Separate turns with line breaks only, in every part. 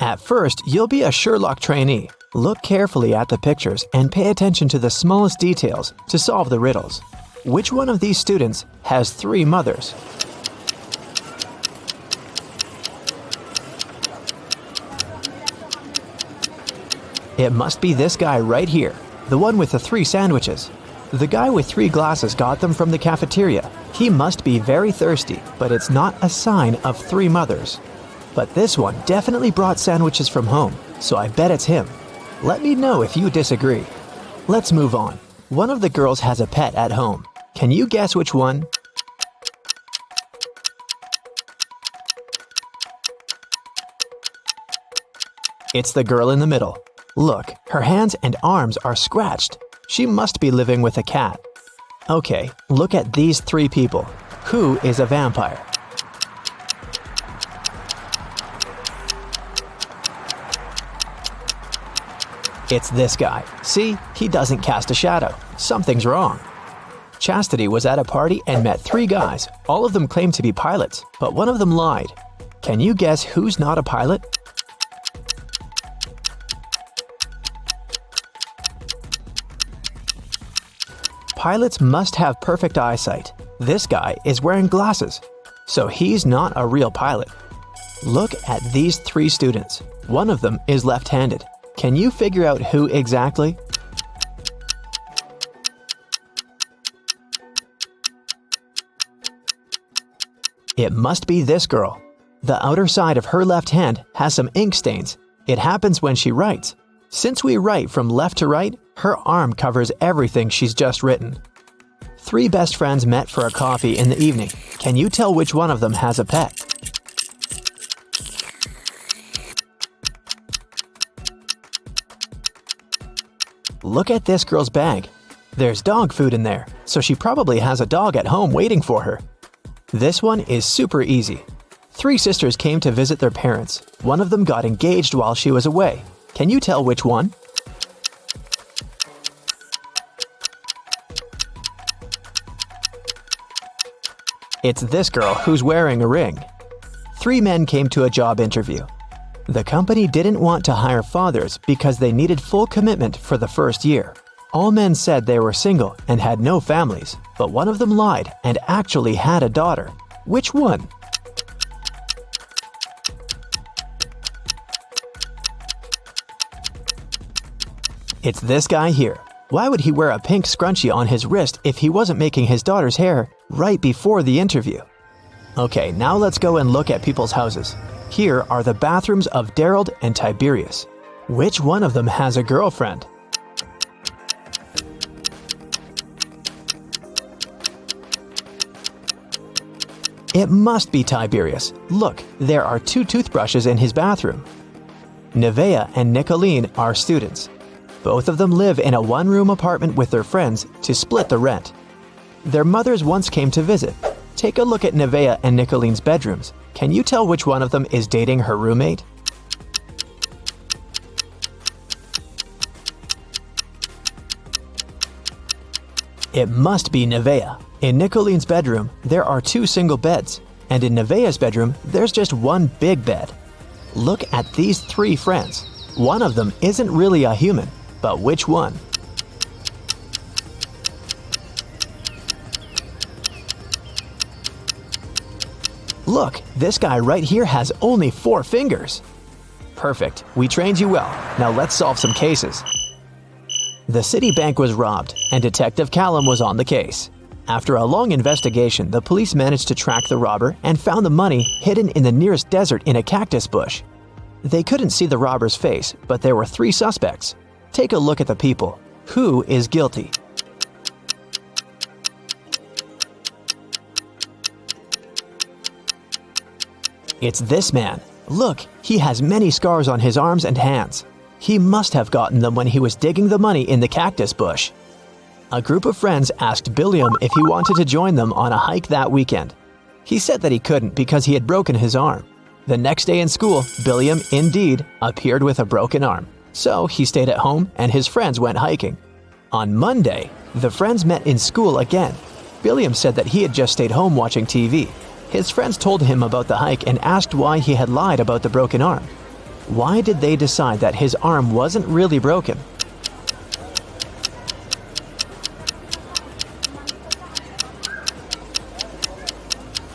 At first, you'll be a Sherlock trainee. Look carefully at the pictures and pay attention to the smallest details to solve the riddles. Which one of these students has 3 mothers? It must be this guy right here, the one with the 3 sandwiches. The guy with 3 glasses got them from the cafeteria. He must be very thirsty, but it's not a sign of 3 mothers. But this one definitely brought sandwiches from home, so I bet it's him. Let me know if you disagree. Let's move on. One of the girls has a pet at home. Can you guess which one? It's the girl in the middle. Look, her hands and arms are scratched. She must be living with a cat. Okay, look at these 3 people. Who is a vampire? It's this guy. See, he doesn't cast a shadow. Something's wrong. Chastity was at a party and met 3 guys. All of them claimed to be pilots, but one of them lied. Can you guess who's not a pilot? Pilots must have perfect eyesight. This guy is wearing glasses, so he's not a real pilot. Look at these 3 students. One of them is left-handed. Can you figure out who exactly? It must be this girl. The outer side of her left hand has some ink stains. It happens when she writes. Since we write from left to right, her arm covers everything she's just written. 3 best friends met for a coffee in the evening. Can you tell which one of them has a pet? Look at this girl's bag. There's dog food in there, so she probably has a dog at home waiting for her. This one is super easy. 3 sisters came to visit their parents. One of them got engaged while she was away. Can you tell which one? It's this girl who's wearing a ring. 3 men came to a job interview. The company didn't want to hire fathers because they needed full commitment for the first year. All men said they were single and had no families, but one of them lied and actually had a daughter. Which one? It's this guy here. Why would he wear a pink scrunchie on his wrist if he wasn't making his daughter's hair right before the interview? Okay, now let's go and look at people's houses. Here are the bathrooms of Daryl and Tiberius. Which one of them has a girlfriend? It must be Tiberius. Look, there are 2 toothbrushes in his bathroom. Nevaeh and Nicolene are students. Both of them live in a 1-room apartment with their friends to split the rent. Their mothers once came to visit. Take a look at Nevaeh and Nicolene's bedrooms. Can you tell which one of them is dating her roommate? It must be Nevaeh. In Nicolene's bedroom, there are 2 single beds, and in Nevaeh's bedroom, there's just 1 big bed. Look at these 3 friends. One of them isn't really a human, but which one? Look, this guy right here has only 4 fingers. Perfect, we trained you well. Now let's solve some cases. The city bank was robbed, and Detective Callum was on the case. After a long investigation, the police managed to track the robber and found the money hidden in the nearest desert in a cactus bush. They couldn't see the robber's face, but there were 3 suspects. Take a look at the people. Who is guilty? It's this man. Look, he has many scars on his arms and hands. He must have gotten them when he was digging the money in the cactus bush. A group of friends asked Billiam if he wanted to join them on a hike that weekend. He said that he couldn't because he had broken his arm. The next day in school, Billiam, indeed, appeared with a broken arm. So he stayed at home and his friends went hiking. On Monday, the friends met in school again. Billiam said that he had just stayed home watching TV. His friends told him about the hike and asked why he had lied about the broken arm. Why did they decide that his arm wasn't really broken?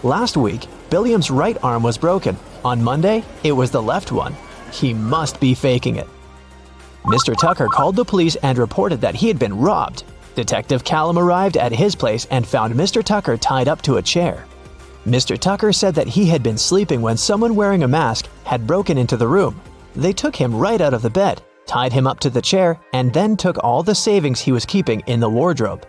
Last week, Billiam's right arm was broken. On Monday, it was the left one. He must be faking it. Mr. Tucker called the police and reported that he had been robbed. Detective Callum arrived at his place and found Mr. Tucker tied up to a chair. Mr. Tucker said that he had been sleeping when someone wearing a mask had broken into the room. They took him right out of the bed, tied him up to the chair, and then took all the savings he was keeping in the wardrobe.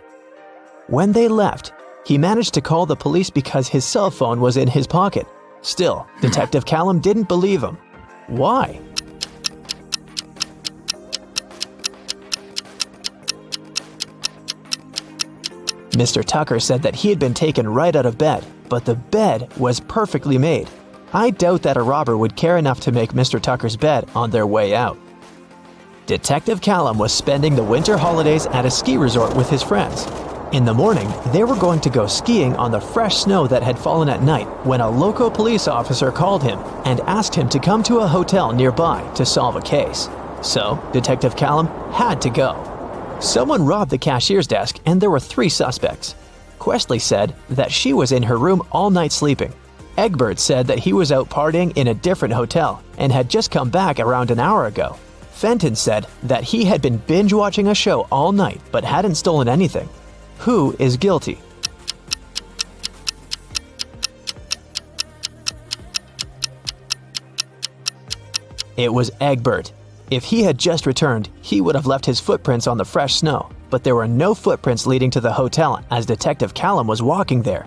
When they left, he managed to call the police because his cell phone was in his pocket. Still, Detective Callum didn't believe him. Why? Mr. Tucker said that he had been taken right out of bed, but the bed was perfectly made. I doubt that a robber would care enough to make Mr. Tucker's bed on their way out. Detective Callum was spending the winter holidays at a ski resort with his friends. In the morning, they were going to go skiing on the fresh snow that had fallen at night when a local police officer called him and asked him to come to a hotel nearby to solve a case. So, Detective Callum had to go. Someone robbed the cashier's desk and there were 3 suspects. Questley said that she was in her room all night sleeping. Egbert said that he was out partying in a different hotel and had just come back around an hour ago. Fenton said that he had been binge-watching a show all night but hadn't stolen anything. Who is guilty? It was Egbert. If he had just returned, he would have left his footprints on the fresh snow, but there were no footprints leading to the hotel as Detective Callum was walking there.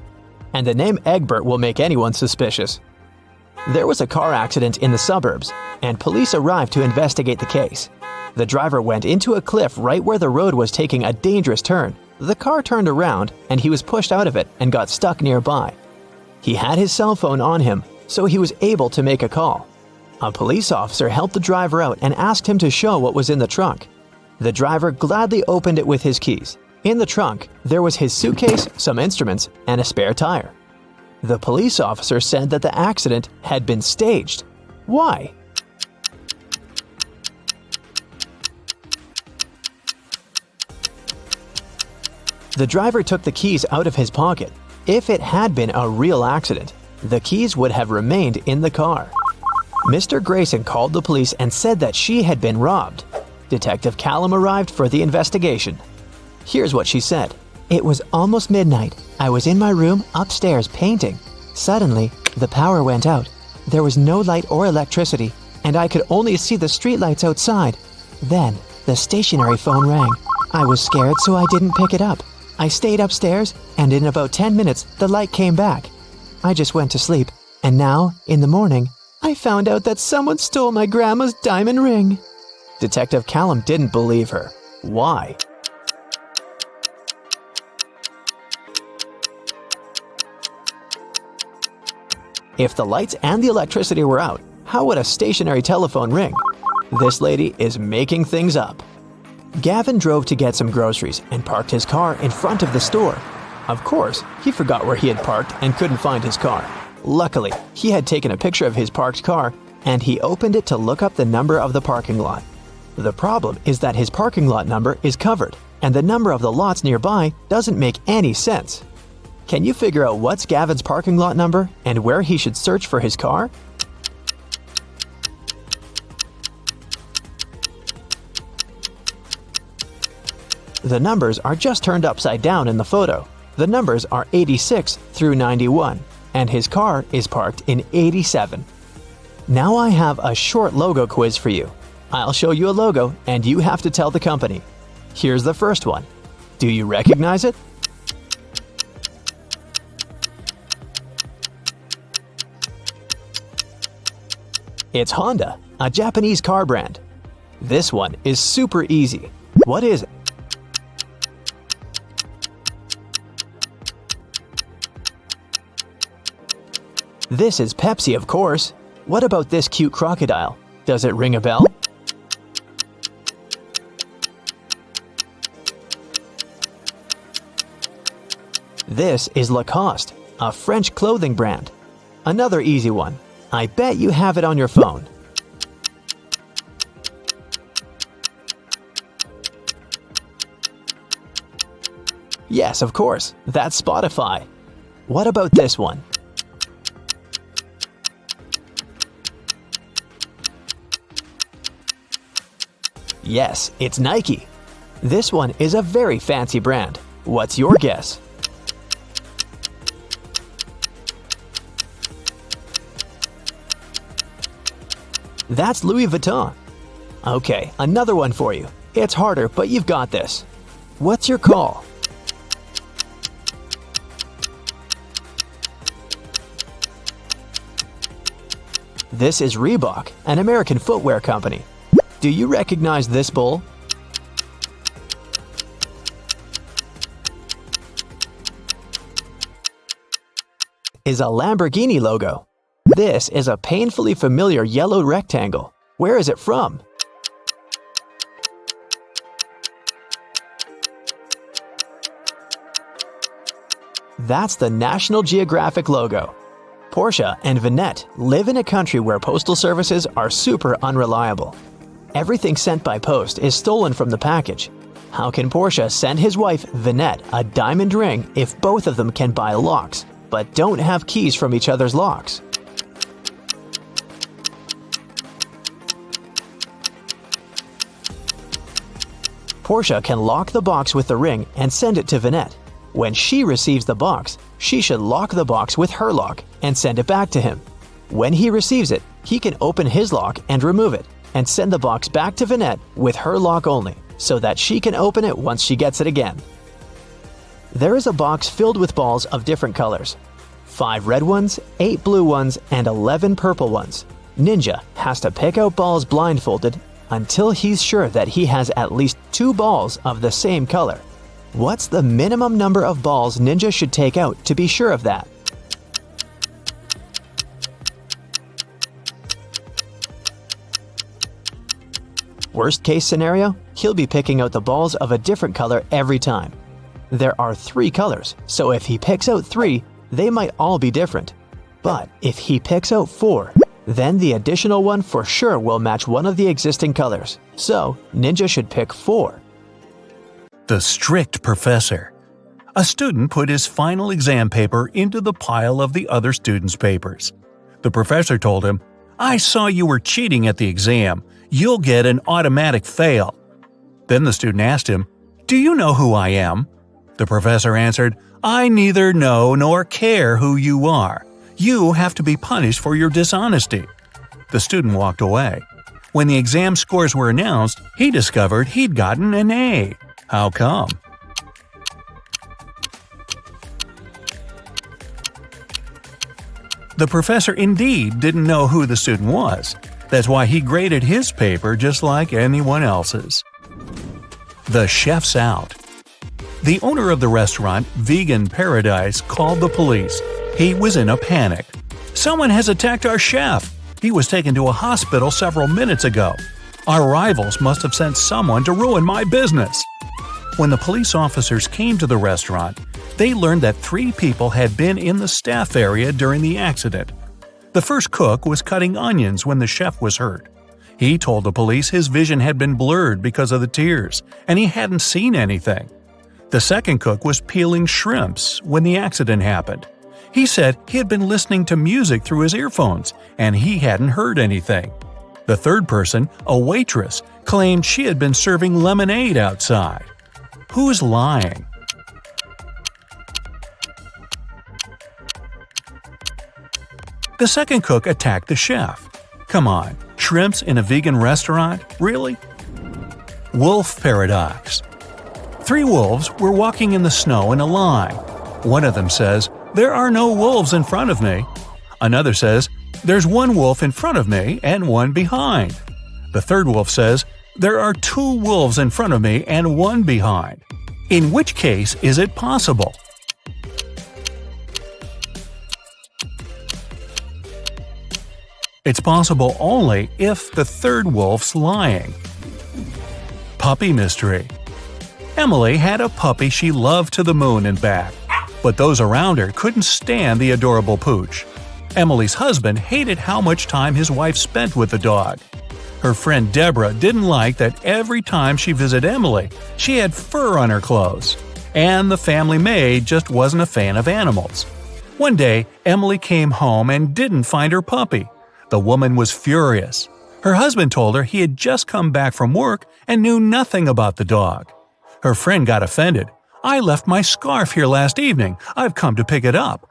And the name Egbert will make anyone suspicious. There was a car accident in the suburbs, and police arrived to investigate the case. The driver went into a cliff right where the road was taking a dangerous turn. The car turned around, and he was pushed out of it and got stuck nearby. He had his cell phone on him, so he was able to make a call. A police officer helped the driver out and asked him to show what was in the trunk. The driver gladly opened it with his keys. In the trunk, there was his suitcase, some instruments, and a spare tire. The police officer said that the accident had been staged. Why? The driver took the keys out of his pocket. If it had been a real accident, the keys would have remained in the car. Mr. Grayson called the police and said that she had been robbed. Detective Callum arrived for the investigation. Here's what she said. It was almost midnight. I was in my room upstairs painting. Suddenly, the power went out. There was no light or electricity, and I could only see the streetlights outside. Then, the stationary phone rang. I was scared, so I didn't pick it up. I stayed upstairs, and in about 10 minutes, the light came back. I just went to sleep, and now, in the morning, I found out that someone stole my grandma's diamond ring. Detective Callum didn't believe her. Why? If the lights and the electricity were out, how would a stationary telephone ring? This lady is making things up. Gavin drove to get some groceries and parked his car in front of the store. Of course, he forgot where he had parked and couldn't find his car. Luckily, he had taken a picture of his parked car and he opened it to look up the number of the parking lot. The problem is that his parking lot number is covered and the number of the lots nearby doesn't make any sense. Can you figure out what's Gavin's parking lot number and where he should search for his car? The numbers are just turned upside down in the photo. The numbers are 86 through 91, and his car is parked in 87. Now I have a short logo quiz for you. I'll show you a logo, and you have to tell the company. Here's the first one. Do you recognize it? It's Honda, a Japanese car brand. This one is super easy. What is it? This is Pepsi, of course. What about this cute crocodile? Does it ring a bell? This is Lacoste, a French clothing brand. Another easy one. I bet you have it on your phone. Yes, of course. That's Spotify. What about this one? Yes, it's Nike. This one is a very fancy brand. What's your guess? That's Louis Vuitton. Okay, another one for you. It's harder, but you've got this. What's your call? This is Reebok, an American footwear company. Do you recognize this bull? Is a Lamborghini logo. This is a painfully familiar yellow rectangle. Where is it from? That's the National Geographic logo. Portia and Vinette live in a country where postal services are super unreliable. Everything sent by post is stolen from the package. How can Portia send his wife, Vinette, a diamond ring if both of them can buy locks, but don't have keys from each other's locks? Portia can lock the box with the ring and send it to Vinette. When she receives the box, she should lock the box with her lock and send it back to him. When he receives it, he can open his lock and remove it, and send the box back to Vinette with her lock only, so that she can open it once she gets it again. There is a box filled with balls of different colors. 5 red ones, 8 blue ones, and 11 purple ones. Ninja has to pick out balls blindfolded until he's sure that he has at least 2 balls of the same color. What's the minimum number of balls Ninja should take out to be sure of that? Worst case scenario, he'll be picking out the balls of a different color every time. There are 3 colors, so if he picks out 3, they might all be different. But if he picks out 4, then the additional one for sure will match one of the existing colors. So, Ninja should pick 4.
The strict professor. A student put his final exam paper into the pile of the other students' papers. The professor told him, "I saw you were cheating at the exam. You'll get an automatic fail." Then the student asked him, "Do you know who I am?" The professor answered, "I neither know nor care who you are. You have to be punished for your dishonesty." The student walked away. When the exam scores were announced, he discovered he'd gotten an A. How come? The professor indeed didn't know who the student was. That's why he graded his paper just like anyone else's. The chef's out. The owner of the restaurant, Vegan Paradise, called the police. He was in a panic. "Someone has attacked our chef. He was taken to a hospital several minutes ago. Our rivals must have sent someone to ruin my business." When the police officers came to the restaurant, they learned that 3 people had been in the staff area during the accident. The first cook was cutting onions when the chef was hurt. He told the police his vision had been blurred because of the tears, and he hadn't seen anything. The second cook was peeling shrimps when the accident happened. He said he had been listening to music through his earphones, and he hadn't heard anything. The third person, a waitress, claimed she had been serving lemonade outside. Who's lying? The second cook attacked the chef. Come on, shrimps in a vegan restaurant? Really? Wolf paradox. 3 wolves were walking in the snow in a line. One of them says, "There are no wolves in front of me." Another says, "There's 1 wolf in front of me and 1 behind." The third wolf says, "There are 2 wolves in front of me and 1 behind." In which case is it possible? It's possible only if the third wolf's lying. Puppy mystery. Emily had a puppy she loved to the moon and back, but those around her couldn't stand the adorable pooch. Emily's husband hated how much time his wife spent with the dog. Her friend Deborah didn't like that every time she visited Emily, she had fur on her clothes. and the family maid just wasn't a fan of animals. One day, Emily came home and didn't find her puppy. The woman was furious. Her husband told her he had just come back from work and knew nothing about the dog. Her friend got offended. "I left my scarf here last evening. I've come to pick it up."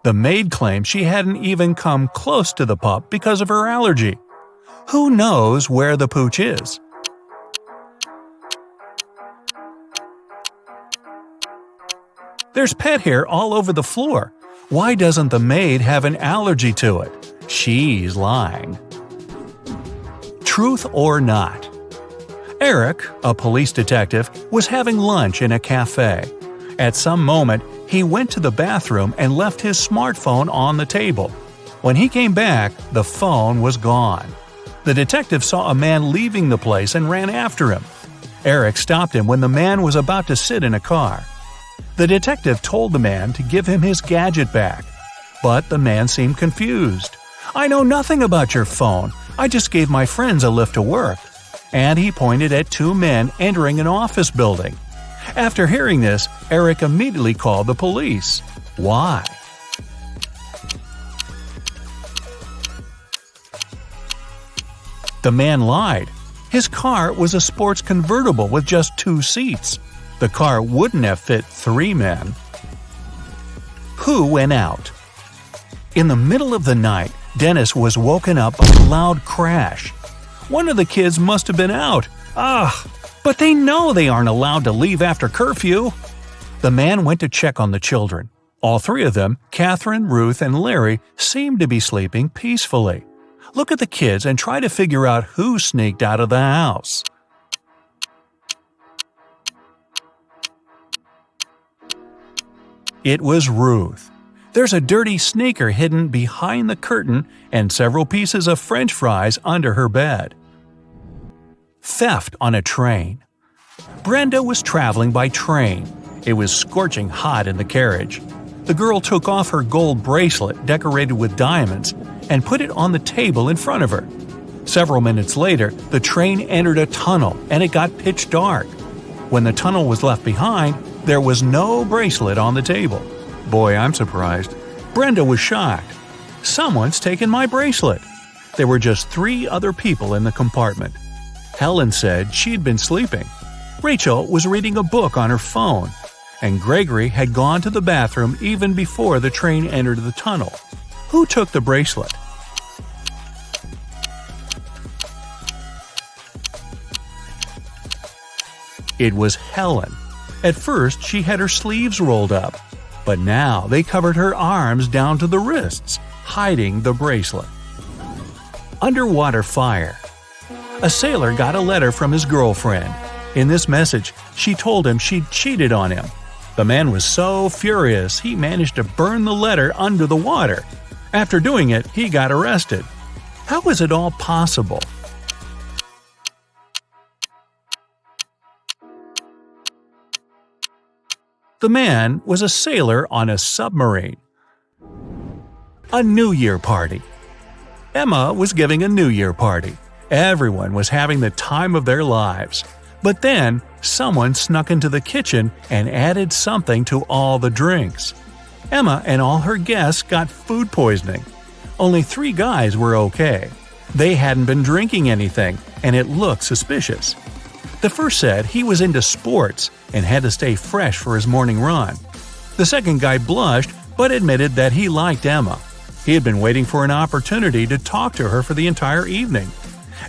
The maid claimed she hadn't even come close to the pup because of her allergy. Who knows where the pooch is? There's pet hair all over the floor. Why doesn't the maid have an allergy to it? She's lying. Truth or not? Eric, a police detective, was having lunch in a cafe. At some moment, he went to the bathroom and left his smartphone on the table. When he came back, the phone was gone. The detective saw a man leaving the place and ran after him. Eric stopped him when the man was about to sit in a car. The detective told the man to give him his gadget back, but the man seemed confused. "I know nothing about your phone. I just gave my friends a lift to work." And he pointed at two men entering an office building. After hearing this, Eric immediately called the police. Why? The man lied. His car was a sports convertible with just 2 seats. The car wouldn't have fit 3 men. Who went out? In the middle of the night, Dennis was woken up by a loud crash. One of the kids must have been out. But they know they aren't allowed to leave after curfew. The man went to check on the children. All 3 of them, Catherine, Ruth, and Larry, seemed to be sleeping peacefully. Look at the kids and try to figure out who sneaked out of the house. It was Ruth. There's a dirty sneaker hidden behind the curtain and several pieces of French fries under her bed. Theft on a train. Brenda was traveling by train. It was scorching hot in the carriage. The girl took off her gold bracelet decorated with diamonds and put it on the table in front of her. Several minutes later, the train entered a tunnel and it got pitch dark. When the tunnel was left behind, there was no bracelet on the table. Boy, I'm surprised. Brenda was shocked. Someone's taken my bracelet. There were just 3 other people in the compartment. Helen said she'd been sleeping. Rachel was reading a book on her phone. And Gregory had gone to the bathroom even before the train entered the tunnel. Who took the bracelet? It was Helen. At first, she had her sleeves rolled up, but now they covered her arms down to the wrists, hiding the bracelet. Underwater fire. A sailor got a letter from his girlfriend. In this message, she told him she'd cheated on him. The man was so furious he managed to burn the letter under the water. After doing it, he got arrested. How was it all possible? The man was a sailor on a submarine. A New Year party. Emma was giving a New Year party. Everyone was having the time of their lives. But then, someone snuck into the kitchen and added something to all the drinks. Emma and all her guests got food poisoning. Only 3 guys were okay. They hadn't been drinking anything, and it looked suspicious. The first said he was into sports and had to stay fresh for his morning run. The second guy blushed but admitted that he liked Emma. He had been waiting for an opportunity to talk to her for the entire evening.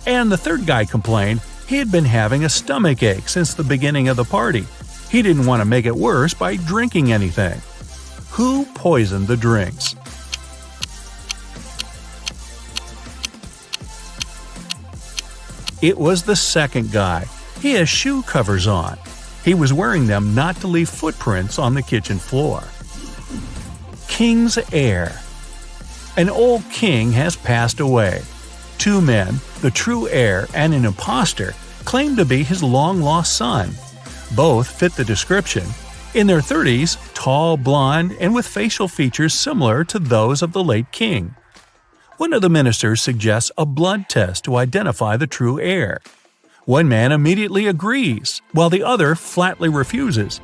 And the third guy complained he had been having a stomachache since the beginning of the party. He didn't want to make it worse by drinking anything. Who poisoned the drinks? It was the second guy. He has shoe covers on. He was wearing them not to leave footprints on the kitchen floor. King's heir. An old king has passed away. 2 men, the true heir and an impostor, claimed to be his long-lost son. Both fit the description. In their 30s, tall, blonde, and with facial features similar to those of the late king. One of the ministers suggests a blood test to identify the true heir. One man immediately agrees, while the other flatly refuses.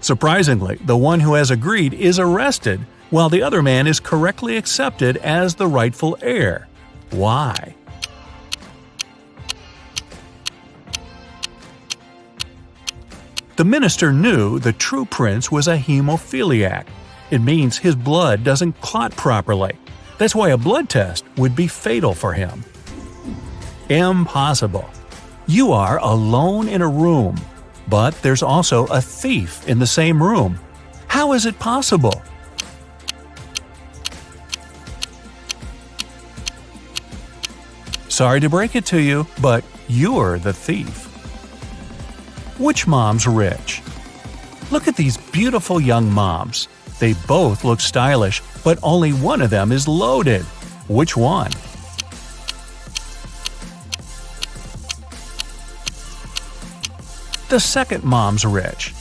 Surprisingly, the one who has agreed is arrested, while the other man is correctly accepted as the rightful heir. Why? The minister knew the true prince was a hemophiliac. It means his blood doesn't clot properly. That's why a blood test would be fatal for him. Impossible. You are alone in a room, but there's also a thief in the same room. How is it possible? Sorry to break it to you, but you're the thief. Which mom's rich? Look at these beautiful young moms. They both look stylish, but only one of them is loaded. Which one? The second mom's rich.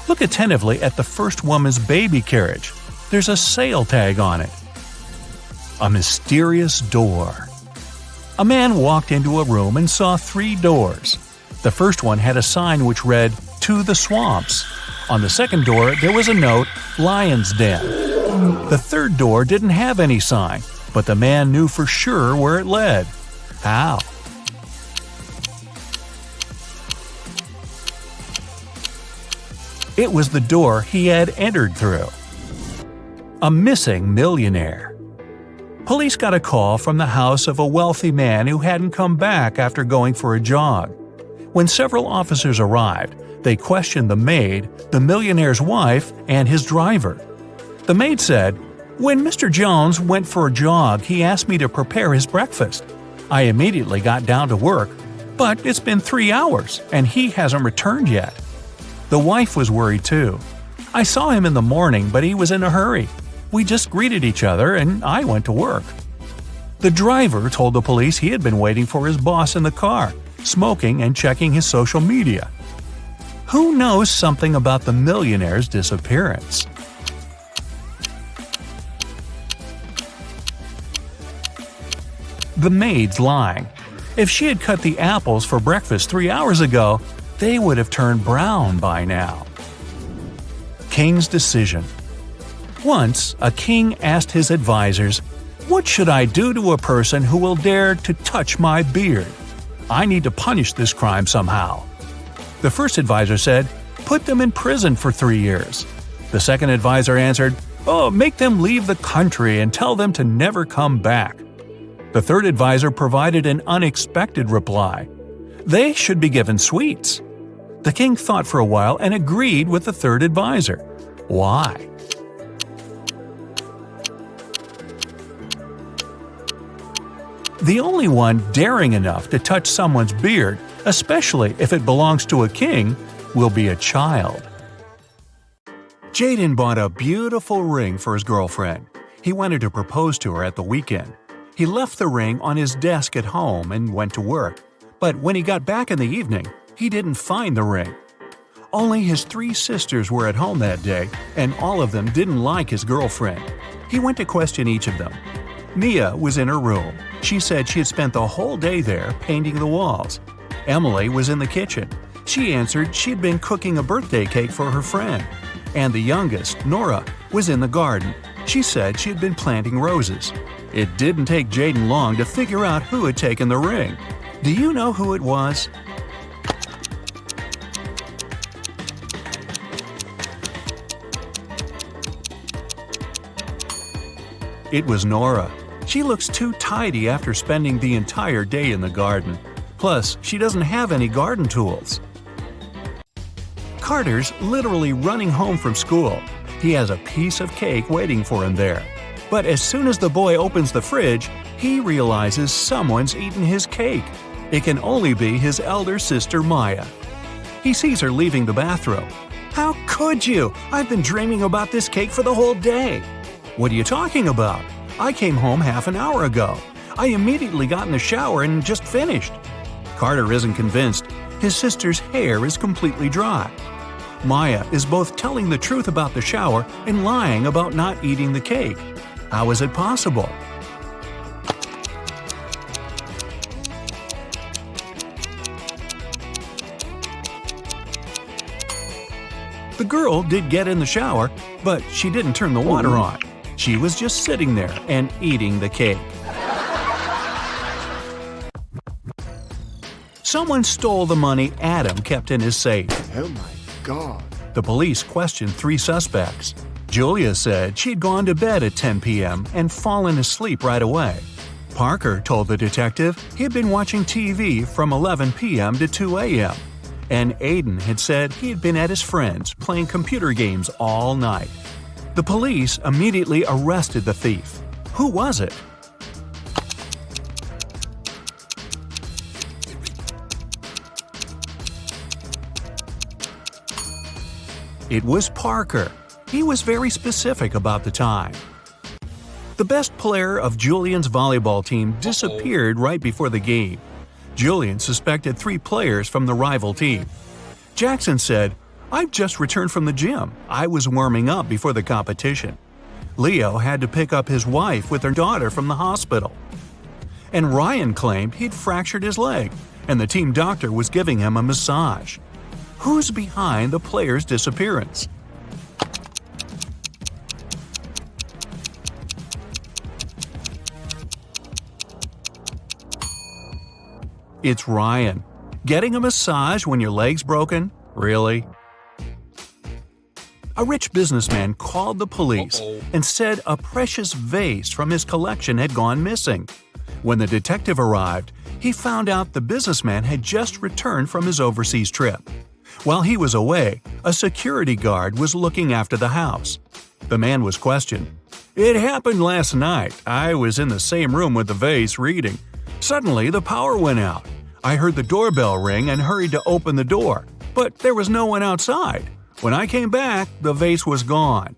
Look attentively at the first woman's baby carriage. There's a sale tag on it. A mysterious door. A man walked into a room and saw 3 doors. The first one had a sign which read, "To the Swamps." On the second door, there was a note, "Lion's Den." The third door didn't have any sign, but the man knew for sure where it led. How? It was the door he had entered through. A missing millionaire. Police got a call from the house of a wealthy man who hadn't come back after going for a jog. When several officers arrived, they questioned the maid, the millionaire's wife, and his driver. The maid said, "When Mr. Jones went for a jog, he asked me to prepare his breakfast. I immediately got down to work, but it's been 3 hours, and he hasn't returned yet." The wife was worried too. "I saw him in the morning, but he was in a hurry. We just greeted each other, and I went to work." The driver told the police he had been waiting for his boss in the car, smoking and checking his social media. Who knows something about the millionaire's disappearance? The maid's lying. If she had cut the apples for breakfast 3 hours ago, they would have turned brown by now. King's decision. Once, a king asked his advisors, "What should I do to a person who will dare to touch my beard? I need to punish this crime somehow." The first advisor said, "Put them in prison for 3 years." The second advisor answered, "Oh, make them leave the country and tell them to never come back." The third advisor provided an unexpected reply. They should be given sweets. The king thought for a while and agreed with the third advisor. Why? The only one daring enough to touch someone's beard, especially if it belongs to a king, will be a child. Jaden bought a beautiful ring for his girlfriend. He wanted to propose to her at the weekend. He left the ring on his desk at home and went to work. But when he got back in the evening, he didn't find the ring. Only his 3 sisters were at home that day, and all of them didn't like his girlfriend. He went to question each of them. Mia was in her room. She said she had spent the whole day there painting the walls. Emily was in the kitchen. She answered she'd been cooking a birthday cake for her friend. And the youngest, Nora, was in the garden. She said she had been planting roses. It didn't take Jaden long to figure out who had taken the ring. Do you know who it was? It was Nora. She looks too tidy after spending the entire day in the garden. Plus, she doesn't have any garden tools. Carter's literally running home from school. He has a piece of cake waiting for him there. But as soon as the boy opens the fridge, he realizes someone's eaten his cake. It can only be his elder sister Maya. He sees her leaving the bathroom. "How could you? I've been dreaming about this cake for the whole day." "What are you talking about? I came home half an hour ago. I immediately got in the shower and just finished." Carter isn't convinced. His sister's hair is completely dry. Maya is both telling the truth about the shower and lying about not eating the cake. How is it possible? The girl did get in the shower, but she didn't turn the water on. She was just sitting there and eating the cake. Someone stole the money Adam kept in his safe.
Oh my God.
The police questioned 3 suspects. Julia said she'd gone to bed at 10 p.m. and fallen asleep right away. Parker told the detective he'd been watching TV from 11 p.m. to 2 a.m. And Aiden had said he had been at his friend's playing computer games all night. The police immediately arrested the thief. Who was it? It was Parker. He was very specific about the time. The best player of Julian's volleyball team disappeared right before the game. Julian suspected 3 players from the rival team. Jackson said, "I've just returned from the gym. I was warming up before the competition." Leo had to pick up his wife with her daughter from the hospital. And Ryan claimed he'd fractured his leg, and the team doctor was giving him a massage. Who's behind the player's disappearance? It's Ryan. Getting a massage when your leg's broken? Really? A rich businessman called the police and said a precious vase from his collection had gone missing. When the detective arrived, he found out the businessman had just returned from his overseas trip. While he was away, a security guard was looking after the house. The man was questioned. "It happened last night. I was in the same room with the vase reading. Suddenly, the power went out. I heard the doorbell ring and hurried to open the door, but there was no one outside. When I came back, the vase was gone."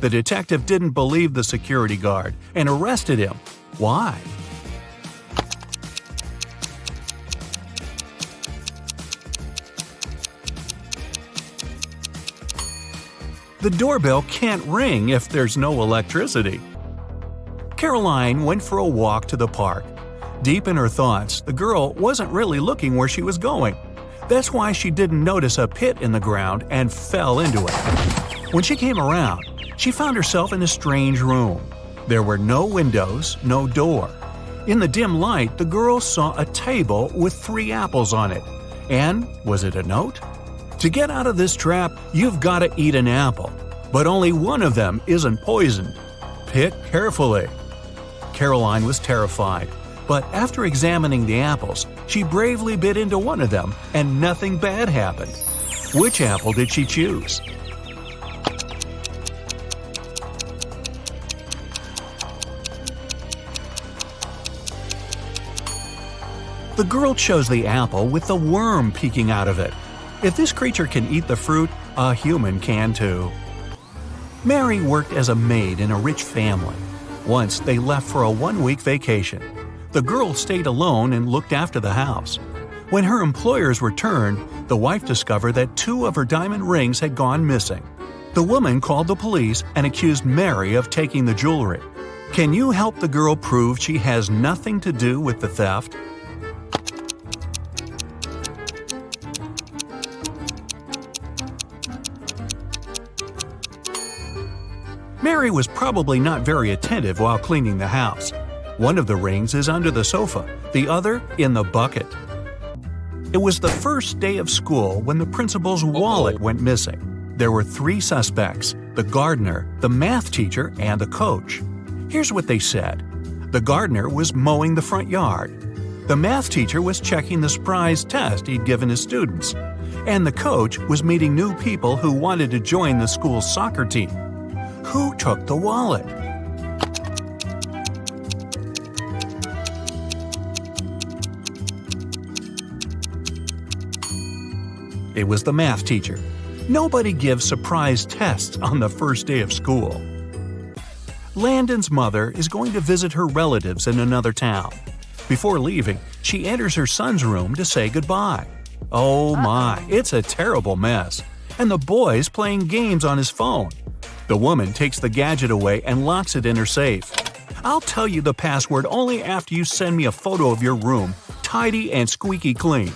The detective didn't believe the security guard and arrested him. Why? The doorbell can't ring if there's no electricity. Caroline went for a walk to the park. Deep in her thoughts, the girl wasn't really looking where she was going. That's why she didn't notice a pit in the ground and fell into it. When she came around, she found herself in a strange room. There were no windows, no door. In the dim light, the girl saw a table with 3 apples on it. And was it a note? To get out of this trap, you've got to eat an apple. But only one of them isn't poisoned. Pick carefully. Caroline was terrified. But after examining the apples, she bravely bit into one of them and nothing bad happened. Which apple did she choose? The girl chose the apple with the worm peeking out of it. If this creature can eat the fruit, a human can too. Mary worked as a maid in a rich family. Once they left for a 1-week vacation. The girl stayed alone and looked after the house. When her employers returned, the wife discovered that 2 of her diamond rings had gone missing. The woman called the police and accused Mary of taking the jewelry. Can you help the girl prove she has nothing to do with the theft? Mary was probably not very attentive while cleaning the house. One of the rings is under the sofa, the other in the bucket. It was the first day of school when the principal's wallet went missing. There were 3 suspects: the gardener, the math teacher, and the coach. Here's what they said. The gardener was mowing the front yard. The math teacher was checking the surprise test he'd given his students. And the coach was meeting new people who wanted to join the school's soccer team. Who took the wallet? It was the math teacher. Nobody gives surprise tests on the first day of school. Landon's mother is going to visit her relatives in another town. Before leaving, she enters her son's room to say goodbye. Oh my, it's a terrible mess. And the boy's playing games on his phone. The woman takes the gadget away and locks it in her safe. I'll tell you the password only after you send me a photo of your room, tidy and squeaky clean.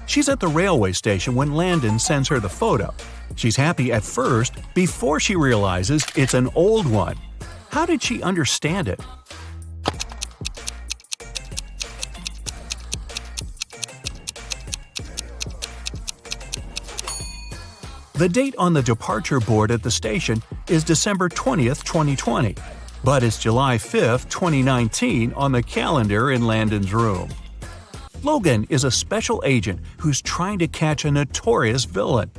She's at the railway station when Landon sends her the photo. She's happy at first before she realizes it's an old one. How did she understand it? The date on the departure board at the station is December 20th, 2020, but it's July 5th, 2019 on the calendar in Landon's room. Logan is a special agent who's trying to catch a notorious villain.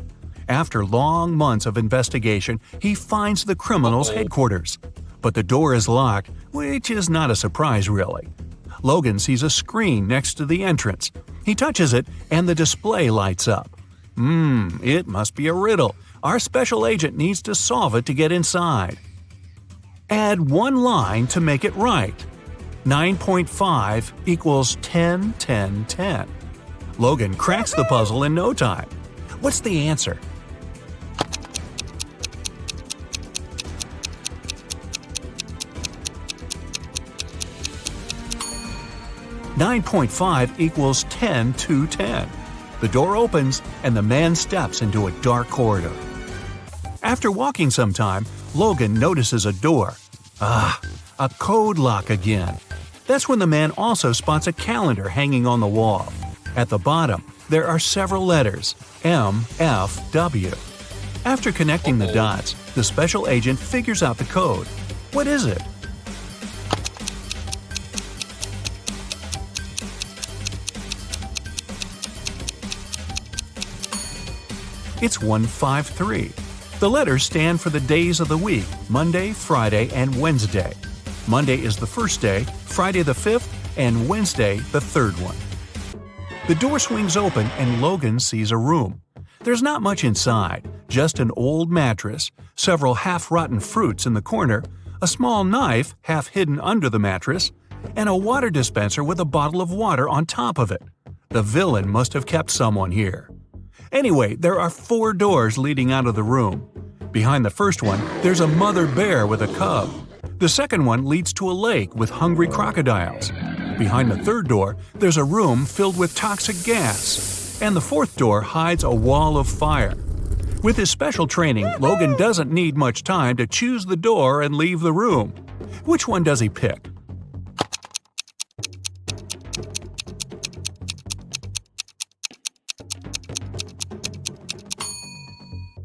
After long months of investigation, he finds the criminal's headquarters. But the door is locked, which is not a surprise really. Logan sees a screen next to the entrance. He touches it and the display lights up. It must be a riddle. Our special agent needs to solve it to get inside. Add one line to make it right. 9.5 equals 10, 10, 10. Logan cracks the puzzle in no time. What's the answer? "9.5 equals 10 to 10. The door opens and the man steps into a dark corridor. After walking some time, Logan notices a door. A code lock again. That's when the man also spots a calendar hanging on the wall. At the bottom, there are several letters, M, F, W. After connecting the dots, the special agent figures out the code. What is it? It's 153. The letters stand for the days of the week, Monday, Friday, and Wednesday. Monday is the first day, Friday the fifth, and Wednesday the third one. The door swings open and Logan sees a room. There's not much inside, just an old mattress, several half-rotten fruits in the corner, a small knife half hidden under the mattress, and a water dispenser with a bottle of water on top of it. The villain must have kept someone here. Anyway, there are 4 doors leading out of the room. Behind the first one, there's a mother bear with a cub. The second one leads to a lake with hungry crocodiles. Behind the third door, there's a room filled with toxic gas. And the fourth door hides a wall of fire. With his special training, Logan doesn't need much time to choose the door and leave the room. Which one does he pick?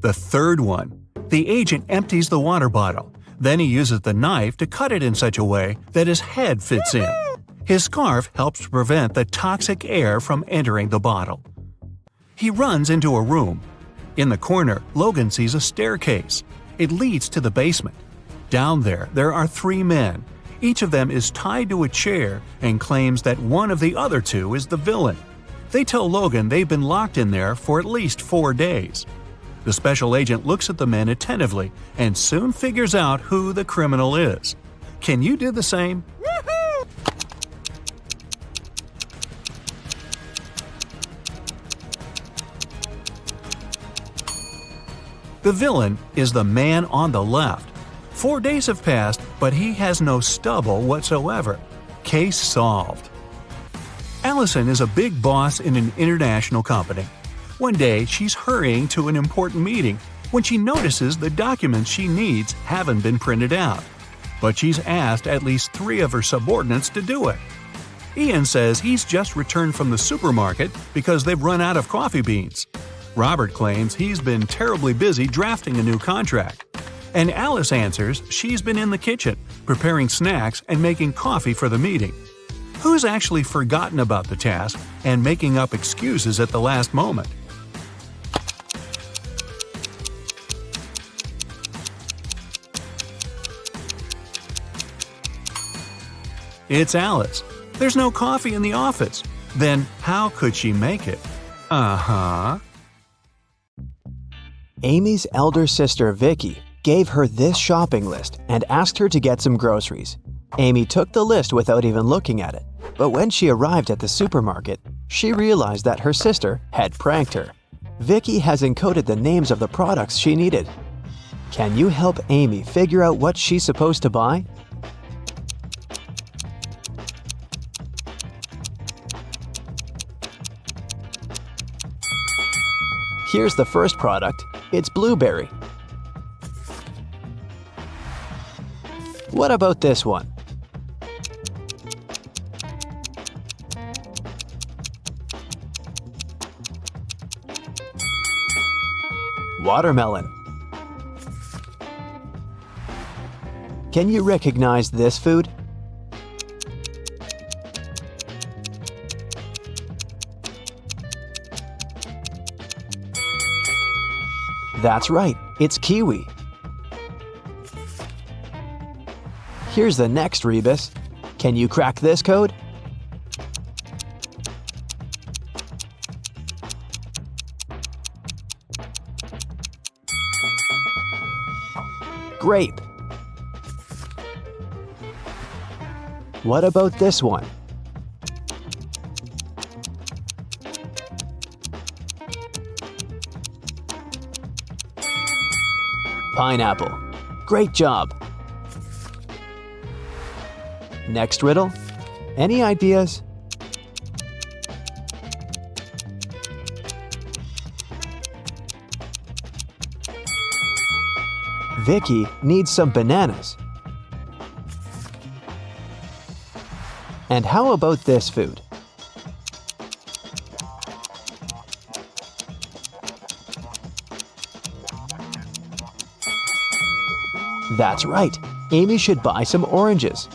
The third one. The agent empties the water bottle. Then he uses the knife to cut it in such a way that his head fits in. His scarf helps to prevent the toxic air from entering the bottle. He runs into a room. In the corner, Logan sees a staircase. It leads to the basement. Down there are 3 men. Each of them is tied to a chair and claims that one of the other 2 is the villain. They tell Logan they've been locked in there for at least 4 days. The special agent looks at the men attentively and soon figures out who the criminal is. Can you do the same? The villain is the man on the left. 4 days have passed, but he has no stubble whatsoever. Case solved. Allison is a big boss in an international company. One day, she's hurrying to an important meeting when she notices the documents she needs haven't been printed out. But she's asked at least 3 of her subordinates to do it. Ian says he's just returned from the supermarket because they've run out of coffee beans. Robert claims he's been terribly busy drafting a new contract. And Alice answers she's been in the kitchen, preparing snacks and making coffee for the meeting. Who's actually forgotten about the task and making up excuses at the last moment? It's Alice. There's no coffee in the office. Then how could she make it?
Amy's elder sister Vicky gave her this shopping list and asked her to get some groceries. Amy took the list without even looking at it, but when she arrived at the supermarket, she realized that her sister had pranked her. Vicky has encoded the names of the products she needed. Can you help Amy figure out what she's supposed to buy? Here's the first product. It's blueberry. What about this one? Watermelon. Can you recognize this food? That's right, it's kiwi. Here's the next rebus. Can you crack this code? Grape. What about this one? Pineapple. Great job. Next riddle. Any ideas? Vicky needs some bananas. And how about this food? That's right, Amy should buy some oranges.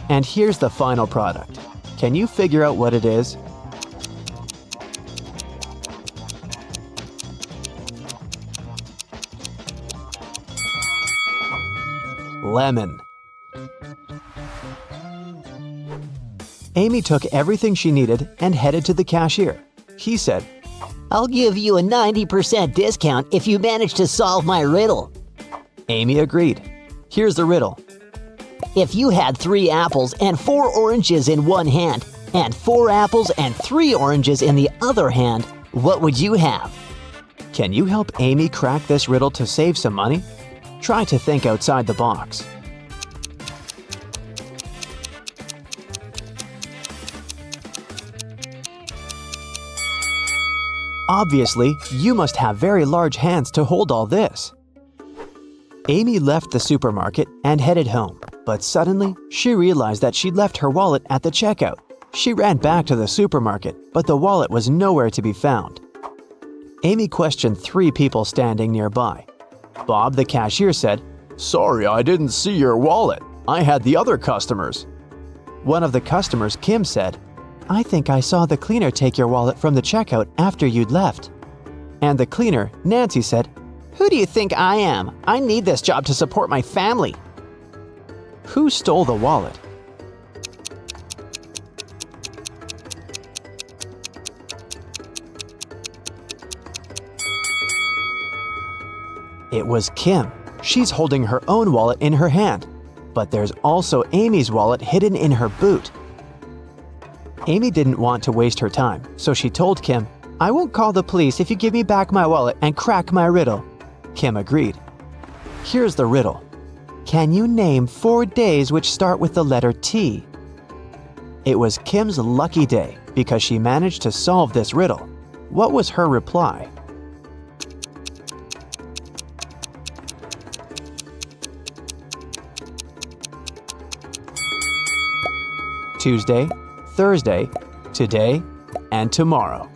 And here's the final product. Can you figure out what it is? Lemon. Amy took everything she needed and headed to the cashier. He said,
I'll give you a 90% discount if you manage to solve my riddle.
Amy agreed. Here's the riddle.
If you had 3 apples and 4 oranges in one hand, and 4 apples and 3 oranges in the other hand, what would you have?
Can you help Amy crack this riddle to save some money? Try to think outside the box. Obviously, you must have very large hands to hold all this. Amy left the supermarket and headed home, but suddenly she realized that she'd left her wallet at the checkout. She ran back to the supermarket, but the wallet was nowhere to be found. Amy questioned 3 people standing nearby. Bob, the cashier, said, "Sorry, I didn't see your wallet. I had the other customers." One of the customers, Kim, said, "I think I saw the cleaner take your wallet from the checkout after you'd left." And the cleaner, Nancy, said,
Who do you think I am? I need this job to support my family.
"Who stole the wallet?" It was Kim. She's holding her own wallet in her hand. But there's also Amy's wallet hidden in her boot. Amy didn't want to waste her time, so she told Kim, "I won't call the police if you give me back my wallet and crack my riddle." Kim agreed. Here's the riddle. Can you name 4 days which start with the letter T? It was Kim's lucky day because she managed to solve this riddle. What was her reply? Tuesday, Thursday, today, and tomorrow.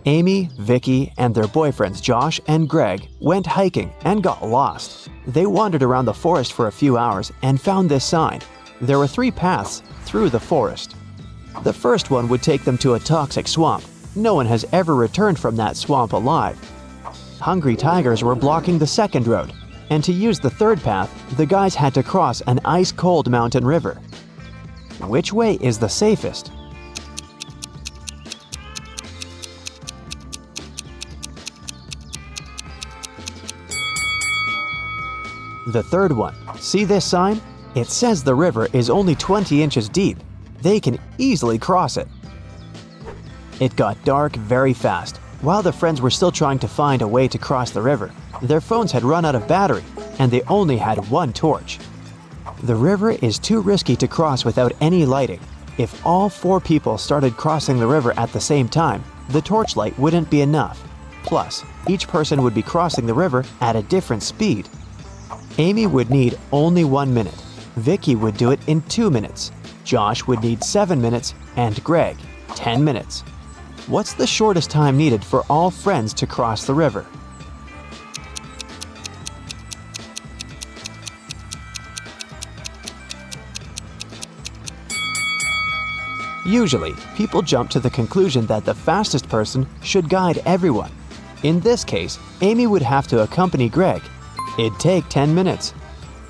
Amy, Vicky, and their boyfriends Josh and Greg went hiking and got lost. They wandered around the forest for a few hours and found this sign. There were 3 paths through the forest. The first one would take them to a toxic swamp. No one has ever returned from that swamp alive. Hungry tigers were blocking the second road, and to use the third path, the guys had to cross an ice-cold mountain river. Which way is the safest? The third one. See this sign? It says the river is only 20 inches deep. They can easily cross it. It got dark very fast. While the friends were still trying to find a way to cross the river, their phones had run out of battery, and they only had 1 torch. The river is too risky to cross without any lighting. If all 4 people started crossing the river at the same time, the torchlight wouldn't be enough. Plus, each person would be crossing the river at a different speed. Amy would need only 1 minute. Vicky would do it in 2 minutes. Josh would need 7 minutes, and Greg, 10 minutes. What's the shortest time needed for all friends to cross the river? Usually, people jump to the conclusion that the fastest person should guide everyone. In this case, Amy would have to accompany Greg. It'd take 10 minutes.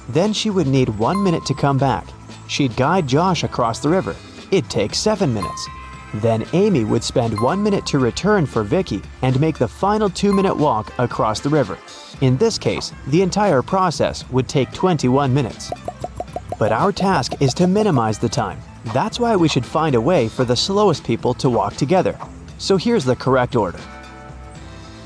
Then she would need 1 minute to come back. She'd guide Josh across the river. It'd take 7 minutes. Then Amy would spend 1 minute to return for Vicky and make the final 2-minute walk across the river. In this case, the entire process would take 21 minutes. But our task is to minimize the time. That's why we should find a way for the slowest people to walk together. So here's the correct order.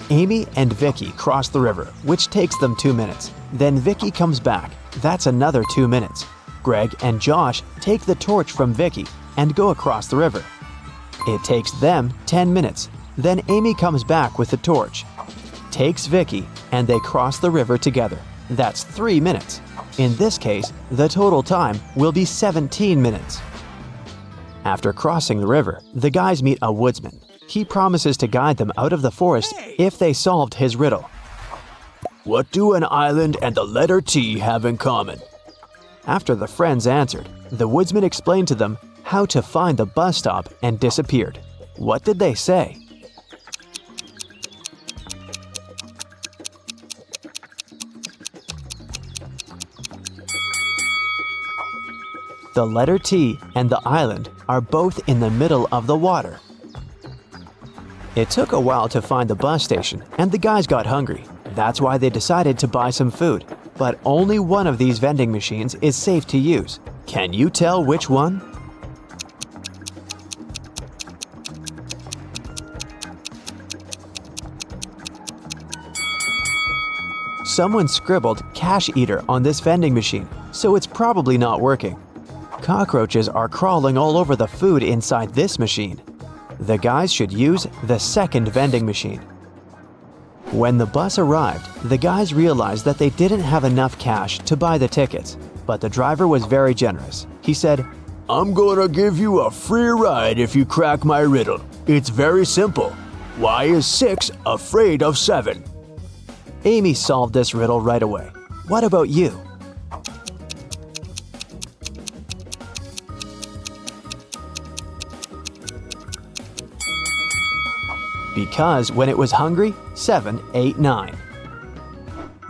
Amy and Vicky cross the river, which takes them 2 minutes. Then Vicky comes back. That's another 2 minutes. Greg and Josh take the torch from Vicky and go across the river. It takes them 10 minutes. Then Amy comes back with the torch, takes Vicky, and they cross the river together. That's 3 minutes. In this case, the total time will be 17 minutes. After crossing the river, the guys meet a woodsman. He promises to guide them out of the forest if they solved his riddle. What do an island and the letter T have in common? After the friends answered, the woodsman explained to them how to find the bus stop and disappeared. What did they say? The letter T and the island are both in the middle of the water. It took a while to find the bus station, and the guys got hungry. That's why they decided to buy some food. But only one of these vending machines is safe to use. Can you tell which one? Someone scribbled "cash eater" on this vending machine, so it's probably not working. Cockroaches are crawling all over the food inside this machine. The guys should use the second vending machine. When the bus arrived, the guys realized that they didn't have enough cash to buy the tickets, but the driver was very generous. He said, "I'm gonna give you a free ride if you crack my riddle. It's very simple. Why is 6 afraid of 7? Amy solved this riddle right away. What about you? Because when it was hungry, 7 ate 9.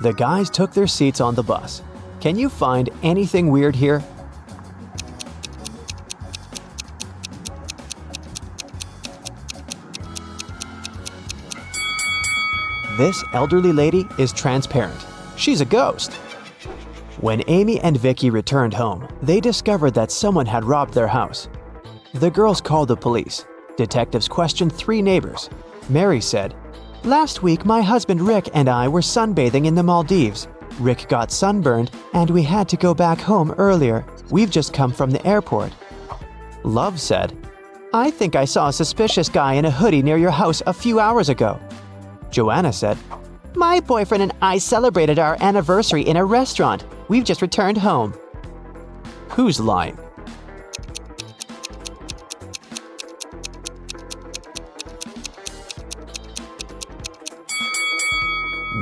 The guys took their seats on the bus. Can you find anything weird here? This elderly lady is transparent. She's a ghost. When Amy and Vicky returned home, they discovered that someone had robbed their house. The girls called the police. Detectives questioned 3 neighbors. Mary said, "Last week, my husband Rick and I were sunbathing in the Maldives. Rick got sunburned, and we had to go back home earlier. We've just come from the airport." Love said, "I think I saw a suspicious guy in a hoodie near your house a few hours ago." Joanna said, "My boyfriend and I celebrated our anniversary in a restaurant. We've just returned home." Who's lying?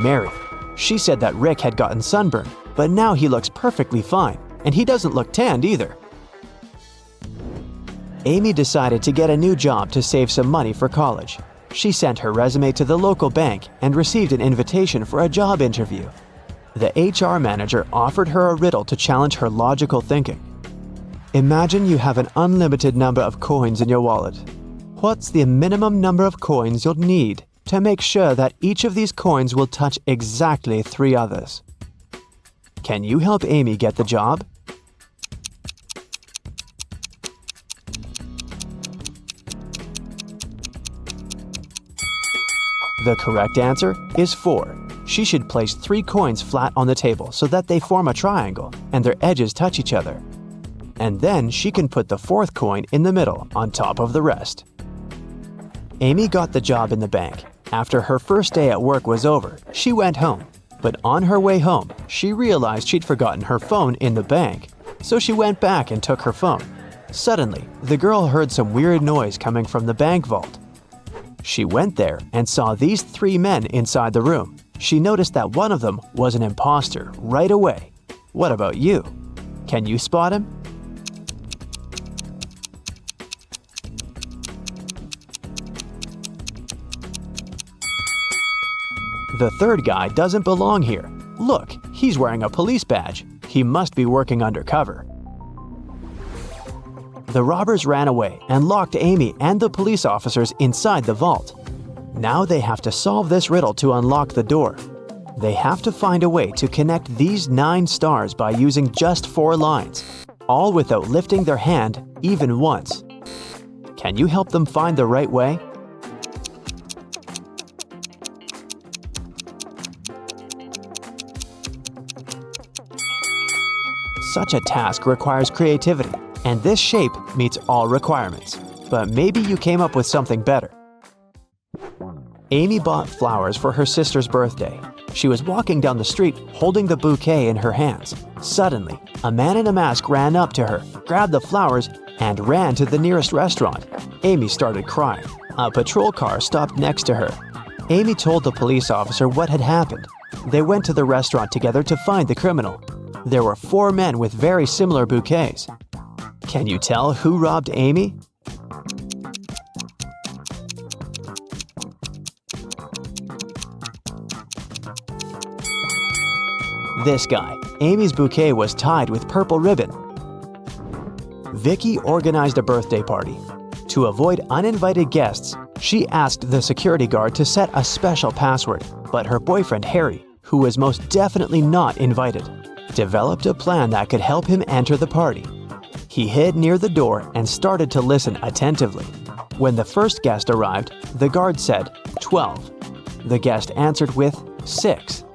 Mary. She said that Rick had gotten sunburned, but now he looks perfectly fine, and he doesn't look tanned either. Amy decided to get a new job to save some money for college. She sent her resume to the local bank and received an invitation for a job interview. The HR manager offered her a riddle to challenge her logical thinking. Imagine you have an unlimited number of coins in your wallet. What's the minimum number of coins you'll need to make sure that each of these coins will touch exactly 3 others? Can you help Amy get the job? The correct answer is 4. She should place 3 coins flat on the table so that they form a triangle and their edges touch each other. and then she can put the fourth coin in the middle on top of the rest. Amy got the job in the bank. After her first day at work was over, she went home. But on her way home, she realized she'd forgotten her phone in the bank, so she went back and took her phone. Suddenly, the girl heard some weird noise coming from the bank vault. She went there and saw these three men inside the room. She noticed that one of them was an imposter right away. What about you? Can you spot him? The third guy doesn't belong here. Look, he's wearing a police badge. He must be working undercover. The robbers ran away and locked Amy and the police officers inside the vault. Now they have to solve this riddle to unlock the door. They have to find a way to connect these 9 stars by using just 4 lines, all without lifting their hand even once. Can you help them find the right way? Such a task requires creativity, and this shape meets all requirements. But maybe you came up with something better. Amy bought flowers for her sister's birthday. She was walking down the street holding the bouquet in her hands. Suddenly, a man in a mask ran up to her, grabbed the flowers, and ran to the nearest restaurant. Amy started crying. A patrol car stopped next to her. Amy told the police officer what had happened. They went to the restaurant together to find the criminal. There were 4 men with very similar bouquets. Can you tell who robbed Amy? This guy. Amy's bouquet was tied with purple ribbon. Vicky organized a birthday party. To avoid uninvited guests, she asked the security guard to set a special password, but her boyfriend Harry, who was most definitely not invited, developed a plan that could help him enter the party. He hid near the door and started to listen attentively. When the first guest arrived, the guard said 12. The guest answered with 6.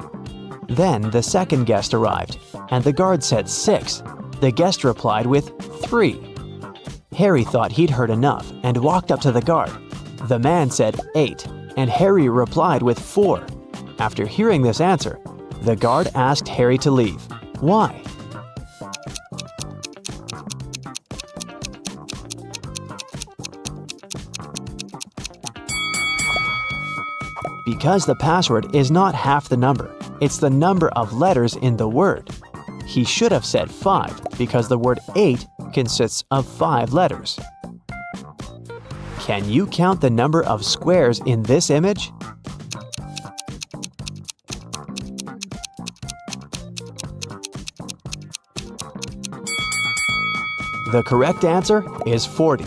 Then the second guest arrived, and the guard said 6. The guest replied with 3. Harry thought he'd heard enough and walked up to the guard. The man said 8, and Harry replied with 4. After hearing this answer, the guard asked Harry to leave. Why? Because the password is not half the number. It's the number of letters in the word. He should have said 5 because the word 8 consists of 5 letters. Can you count the number of squares in this image? The correct answer is 40.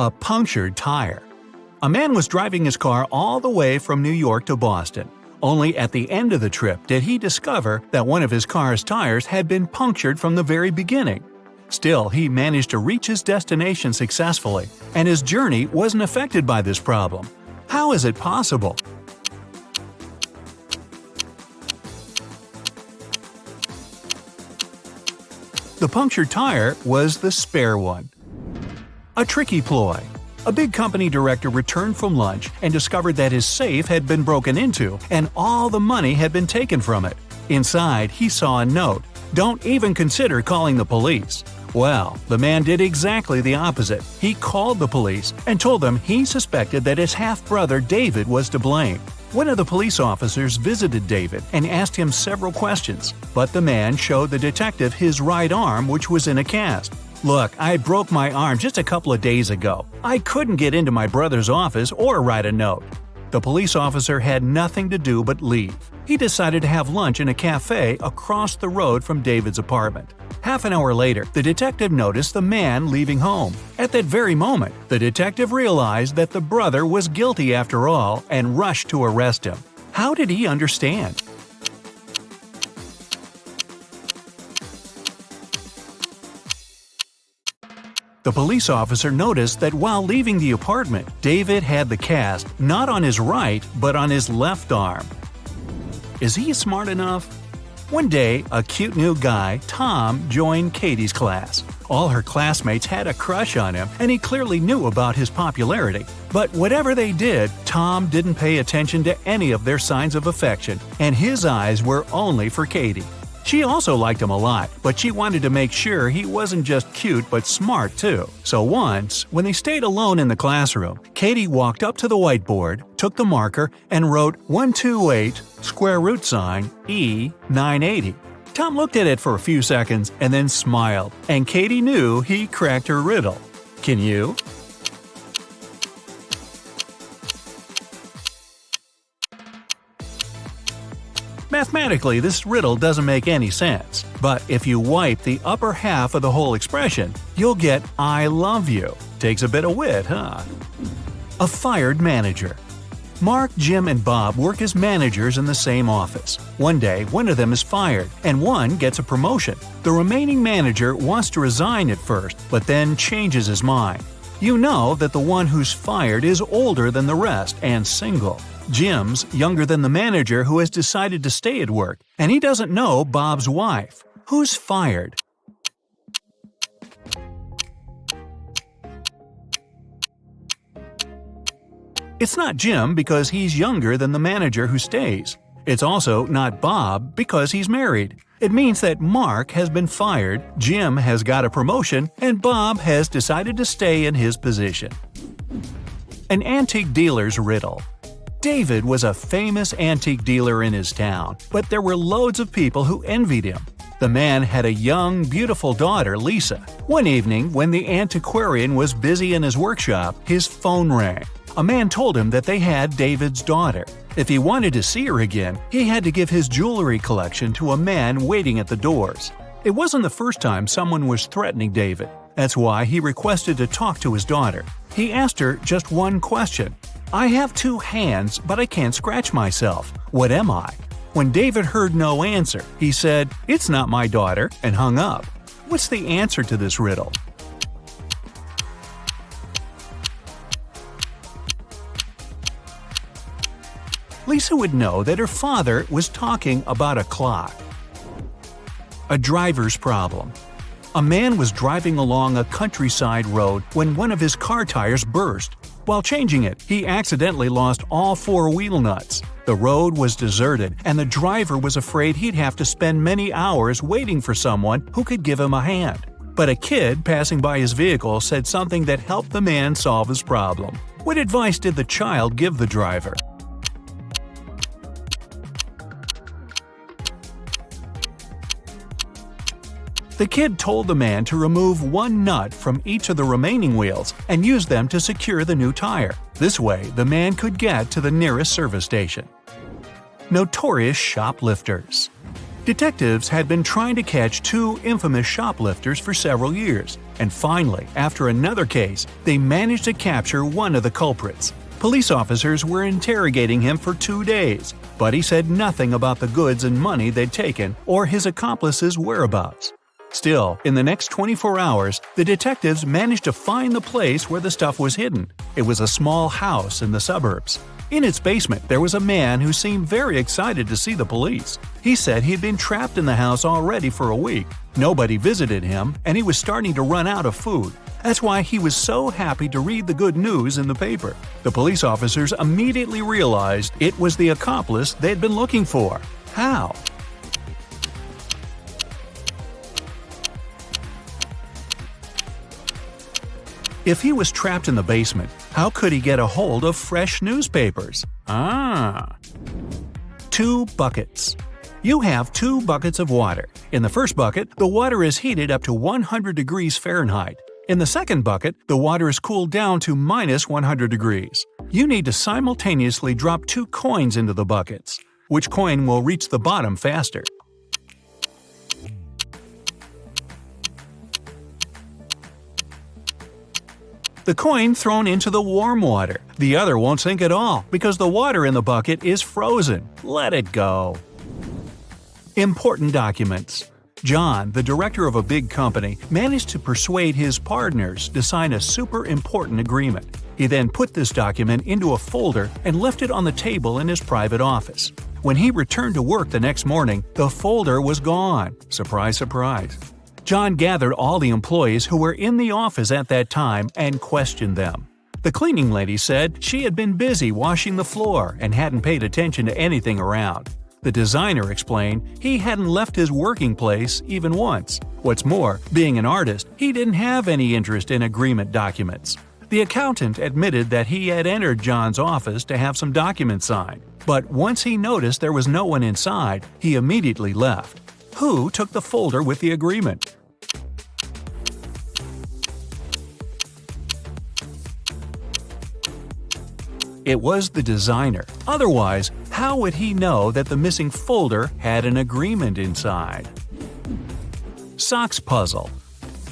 A punctured tire. A man was driving his car all the way from New York to Boston. Only at the end of the trip did he discover that one of his car's tires had been punctured from the very beginning. Still, he managed to reach his destination successfully, and his journey wasn't affected by this problem. How is it possible? The punctured tire was the spare one. A tricky ploy. A big company director returned from lunch and discovered that his safe had been broken into and all the money had been taken from it. Inside, he saw a note, "Don't even consider calling the police." Well, the man did exactly the opposite. He called the police and told them he suspected that his half-brother David was to blame. One of the police officers visited David and asked him several questions, but the man showed the detective his right arm, which was in a cast. "Look, I broke my arm just a couple of days ago. I couldn't get into my brother's office or write a note." The police officer had nothing to do but leave. He decided to have lunch in a cafe across the road from David's apartment. Half an hour later, the detective noticed the man leaving home. At that very moment, the detective realized that the brother was guilty after all and rushed to arrest him. How did he understand? The police officer noticed that while leaving the apartment, David had the cast not on his right but on his left arm. Is he smart enough? One day, a cute new guy, Tom, joined Katie's class. All her classmates had a crush on him, and he clearly knew about his popularity. But whatever they did, Tom didn't pay attention to any of their signs of affection, and his eyes were only for Katie. She also liked him a lot, but she wanted to make sure he wasn't just cute but smart too. So once, when they stayed alone in the classroom, Katie walked up to the whiteboard, took the marker, and wrote 128 square root sign E 980. Tom looked at it for a few seconds and then smiled, and Katie knew he cracked her riddle. Can you? Mathematically, this riddle doesn't make any sense, but if you wipe the upper half of the whole expression, you'll get I love you. Takes a bit of wit, huh? A fired manager. Mark, Jim, and Bob work as managers in the same office. One day, one of them is fired, and one gets a promotion. The remaining manager wants to resign at first, but then changes his mind. You know that the one who's fired is older than the rest and single. Jim's younger than the manager who has decided to stay at work, and he doesn't know Bob's wife. Who's fired? It's not Jim because he's younger than the manager who stays. It's also not Bob because he's married. It means that Mark has been fired, Jim has got a promotion, and Bob has decided to stay in his position. An antique dealer's riddle. David was a famous antique dealer in his town, but there were loads of people who envied him. The man had a young, beautiful daughter, Lisa. One evening, when the antiquarian was busy in his workshop, his phone rang. A man told him that they had David's daughter. If he wanted to see her again, he had to give his jewelry collection to a man waiting at the doors. It wasn't the first time someone was threatening David. That's why he requested to talk to his daughter. He asked her just one question. I have 2 hands, but I can't scratch myself. What am I? When David heard no answer, he said, "It's not my daughter," and hung up. What's the answer to this riddle? Lisa would know that her father was talking about a clock. A driver's problem. A man was driving along a countryside road when one of his car tires burst. While changing it, he accidentally lost all 4 wheel nuts. The road was deserted, and the driver was afraid he'd have to spend many hours waiting for someone who could give him a hand. But a kid passing by his vehicle said something that helped the man solve his problem. What advice did the child give the driver? The kid told the man to remove 1 nut from each of the remaining wheels and use them to secure the new tire. This way, the man could get to the nearest service station. Notorious shoplifters. Detectives had been trying to catch 2 infamous shoplifters for several years, and finally, after another case, they managed to capture one of the culprits. Police officers were interrogating him for 2 days, but he said nothing about the goods and money they'd taken or his accomplices' whereabouts. Still, in the next 24 hours, the detectives managed to find the place where the stuff was hidden. It was a small house in the suburbs. In its basement, there was a man who seemed very excited to see the police. He said he'd been trapped in the house already for a week. Nobody visited him, and he was starting to run out of food. That's why he was so happy to read the good news in the paper. The police officers immediately realized it was the accomplice they'd been looking for. How? If he was trapped in the basement, how could he get a hold of fresh newspapers? 2 buckets. You have 2 buckets of water. In the first bucket, the water is heated up to 100 degrees Fahrenheit. In the second bucket, the water is cooled down to minus 100 degrees. You need to simultaneously drop 2 coins into the buckets. Which coin will reach the bottom faster? The coin thrown into the warm water. The other won't sink at all because the water in the bucket is frozen. Let it go. Important documents. John, the director of a big company, managed to persuade his partners to sign a super important agreement. He then put this document into a folder and left it on the table in his private office. When he returned to work the next morning, the folder was gone. Surprise, surprise. John gathered all the employees who were in the office at that time and questioned them. The cleaning lady said she had been busy washing the floor and hadn't paid attention to anything around. The designer explained he hadn't left his working place even once. What's more, being an artist, he didn't have any interest in agreement documents. The accountant admitted that he had entered John's office to have some documents signed, but once he noticed there was no one inside, he immediately left. Who took the folder with the agreement? It was the designer. Otherwise, how would he know that the missing folder had an agreement inside? Socks puzzle.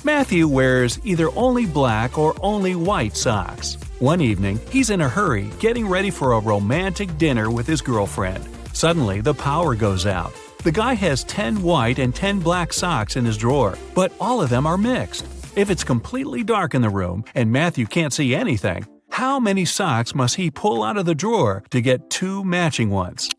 Matthew wears either only black or only white socks. One evening, he's in a hurry, getting ready for a romantic dinner with his girlfriend. Suddenly, the power goes out. The guy has 10 white and 10 black socks in his drawer, but all of them are mixed. If it's completely dark in the room and Matthew can't see anything, how many socks must he pull out of the drawer to get 2 matching ones?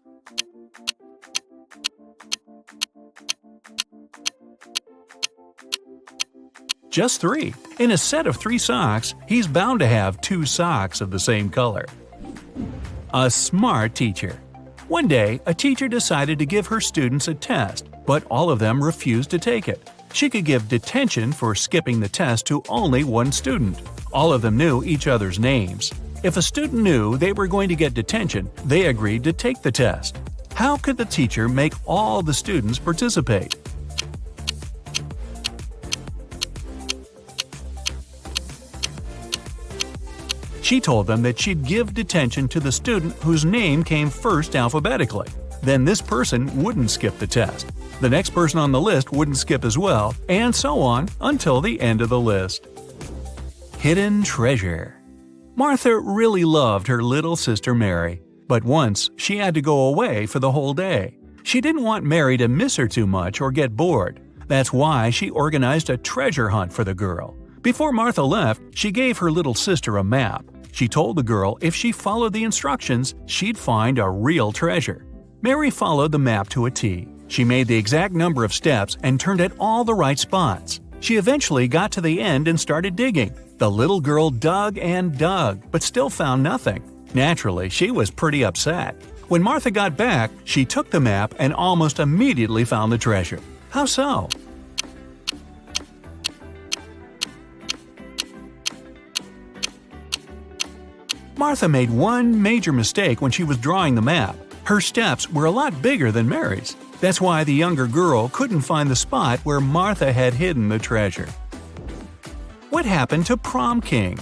Just 3. In a set of 3 socks, he's bound to have 2 socks of the same color. A smart teacher. One day, a teacher decided to give her students a test, but all of them refused to take it. She could give detention for skipping the test to only one student. All of them knew each other's names. If a student knew they were going to get detention, they agreed to take the test. How could the teacher make all the students participate? She told them that she'd give detention to the student whose name came first alphabetically. Then this person wouldn't skip the test. The next person on the list wouldn't skip as well, and so on until the end of the list. Hidden treasure. Martha really loved her little sister Mary, but once she had to go away for the whole day. She didn't want Mary to miss her too much or get bored. That's why she organized a treasure hunt for the girl. Before Martha left, she gave her little sister a map. She told the girl if she followed the instructions, she'd find a real treasure. Mary followed the map to a T. She made the exact number of steps and turned at all the right spots. She eventually got to the end and started digging. The little girl dug and dug, but still found nothing. Naturally, she was pretty upset. When Martha got back, she took the map and almost immediately found the treasure. How so? Martha made one major mistake when she was drawing the map. Her steps were a lot bigger than Mary's. That's why the younger girl couldn't find the spot where Martha had hidden the treasure. What happened to Prom King?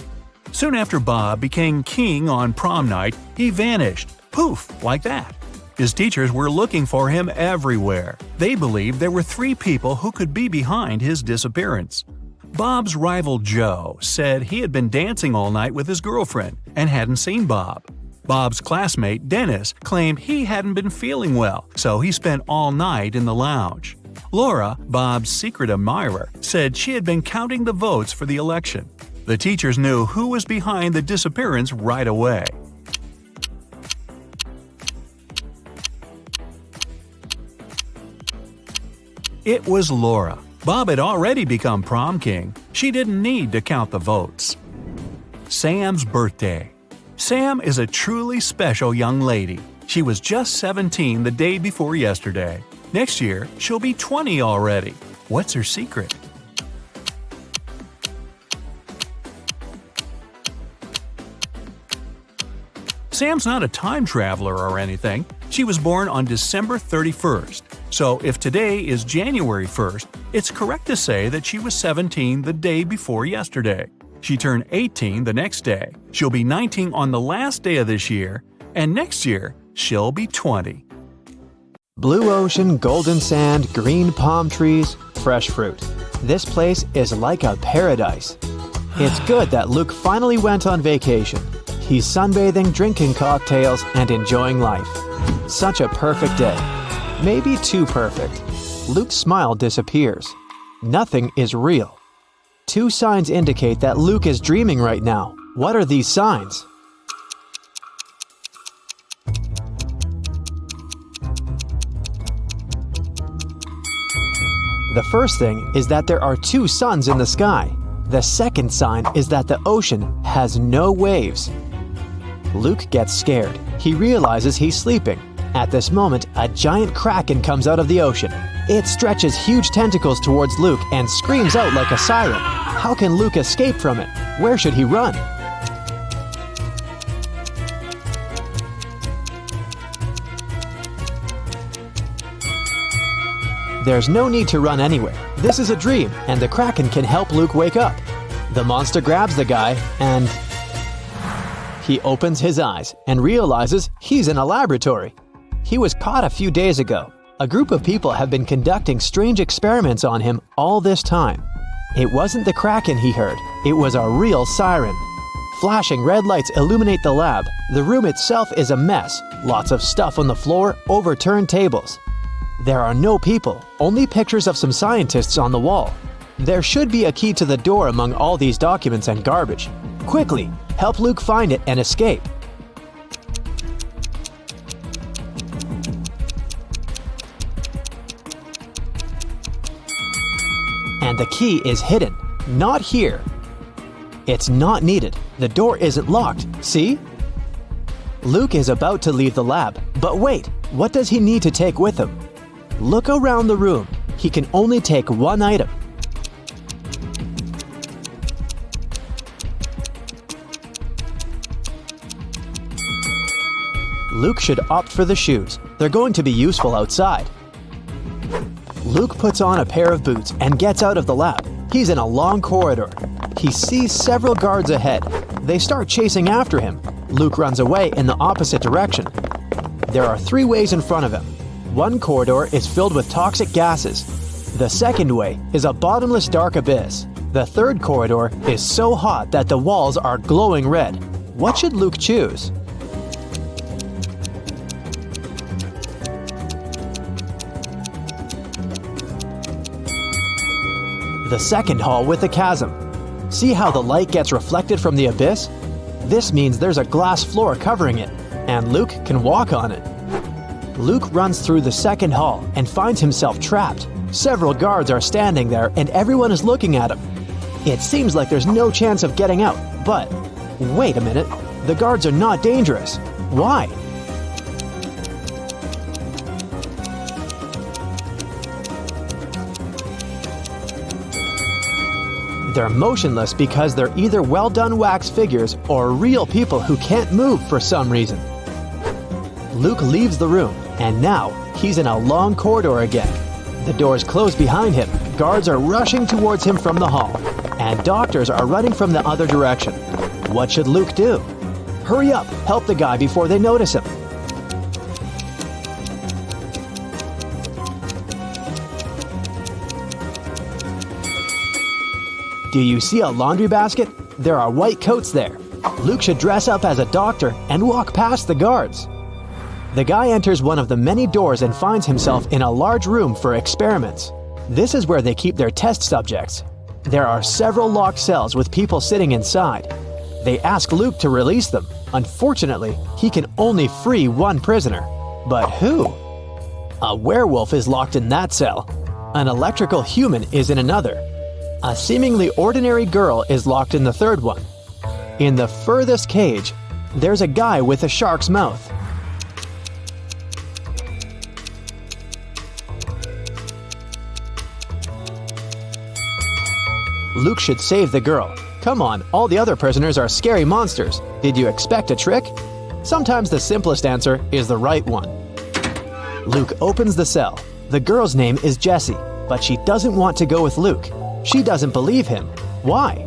Soon after Bob became king on prom night, he vanished. Poof, like that. His teachers were looking for him everywhere. They believed there were 3 people who could be behind his disappearance. Bob's rival Joe said he had been dancing all night with his girlfriend and hadn't seen Bob. Bob's classmate Dennis claimed he hadn't been feeling well, so he spent all night in the lounge. Laura, Bob's secret admirer, said she had been counting the votes for the election. The teachers knew who was behind the disappearance right away. It was Laura. Bob had already become prom king. She didn't need to count the votes. Sam's birthday. Sam is a truly special young lady. She was just 17 the day before yesterday. Next year, she'll be 20 already. What's her secret? Sam's not a time traveler or anything. She was born on December 31st. So if today is January 1st, it's correct to say that she was 17 the day before yesterday. She turned 18 the next day. She'll be 19 on the last day of this year, and next year, she'll be 20.
Blue ocean, golden sand, green palm trees, fresh fruit. This place is like a paradise. It's good that Luke finally went on vacation. He's sunbathing, drinking cocktails, and enjoying life. Such a perfect day. Maybe too perfect. Luke's smile disappears. Nothing is real. 2 signs indicate that Luke is dreaming right now. What are these signs? The first thing is that there are 2 suns in the sky. The second sign is that the ocean has no waves. Luke gets scared. He realizes he's sleeping. At this moment, a giant kraken comes out of the ocean. It stretches huge tentacles towards Luke and screams out like a siren. How can Luke escape from it? Where should he run? There's no need to run anywhere. This is a dream, and the kraken can help Luke wake up. The monster grabs the guy, and he opens his eyes and realizes he's in a laboratory. He was caught a few days ago. A group of people have been conducting strange experiments on him all this time. It wasn't the kraken he heard, it was a real siren. Flashing red lights illuminate the lab. The room itself is a mess. Lots of stuff on the floor, overturned tables. There are no people, only pictures of some scientists on the wall. There should be a key to the door among all these documents and garbage. Quickly, help Luke find it and escape. And the key is hidden. Not here. It's not needed. The door isn't locked. See? Luke is about to leave the lab. But wait, what does he need to take with him? Look around the room. He can only take 1 item. Luke should opt for the shoes. They're going to be useful outside. Luke puts on a pair of boots and gets out of the lab. He's in a long corridor. He sees several guards ahead. They start chasing after him. Luke runs away in the opposite direction. There are 3 ways in front of him. One corridor is filled with toxic gases. The second way is a bottomless dark abyss. The third corridor is so hot that the walls are glowing red. What should Luke choose? The second hall with a chasm. See how the light gets reflected from the abyss? This means there's a glass floor covering it, and Luke can walk on it. Luke runs through the second hall and finds himself trapped. Several guards are standing there and everyone is looking at him. It seems like there's no chance of getting out, but wait a minute, the guards are not dangerous. Why? They're motionless because they're either well-done wax figures or real people who can't move for some reason. Luke leaves the room, and now he's in a long corridor again. The doors close behind him, guards are rushing towards him from the hall, and doctors are running from the other direction. What should Luke do? Hurry up, help the guy before they notice him. Do you see a laundry basket? There are white coats there. Luke should dress up as a doctor and walk past the guards. The guy enters one of the many doors and finds himself in a large room for experiments. This is where they keep their test subjects. There are several locked cells with people sitting inside. They ask Luke to release them. Unfortunately, he can only free 1 prisoner. But who? A werewolf is locked in that cell. An electrical human is in another. A seemingly ordinary girl is locked in the third one. In the furthest cage, there's a guy with a shark's mouth. Luke should save the girl. Come on, all the other prisoners are scary monsters. Did you expect a trick? Sometimes the simplest answer is the right one. Luke opens the cell. The girl's name is Jessie, but she doesn't want to go with Luke. She doesn't believe him. Why?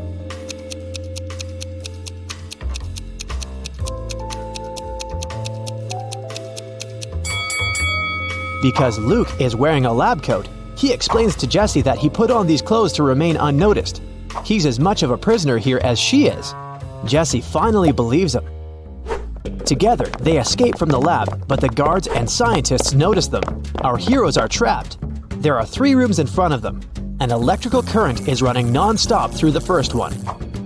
Because Luke is wearing a lab coat. He explains to Jessie that he put on these clothes to remain unnoticed. He's as much of a prisoner here as she is. Jesse finally believes him. Together, they escape from the lab, but the guards and scientists notice them. Our heroes are trapped. There are 3 rooms in front of them. An electrical current is running non-stop through the first one.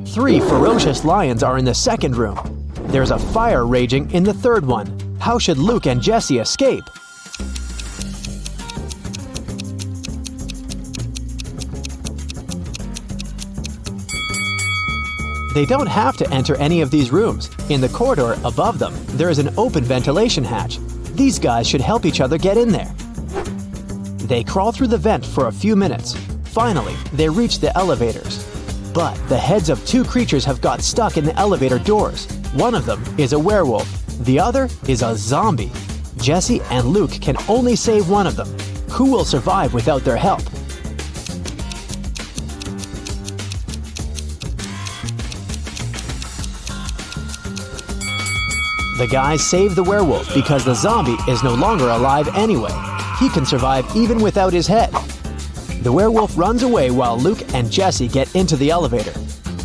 3 ferocious lions are in the second room. There's a fire raging in the third one. How should Luke and Jesse escape? They don't have to enter any of these rooms. In the corridor above them, there is an open ventilation hatch. These guys should help each other get in there. They crawl through the vent for a few minutes. Finally, they reach the elevators. But the heads of 2 creatures have got stuck in the elevator doors. One of them is a werewolf. The other is a zombie. Jesse and Luke can only save one of them. Who will survive without their help? The guys save the werewolf because the zombie is no longer alive anyway. He can survive even without his head. The werewolf runs away while Luke and Jesse get into the elevator.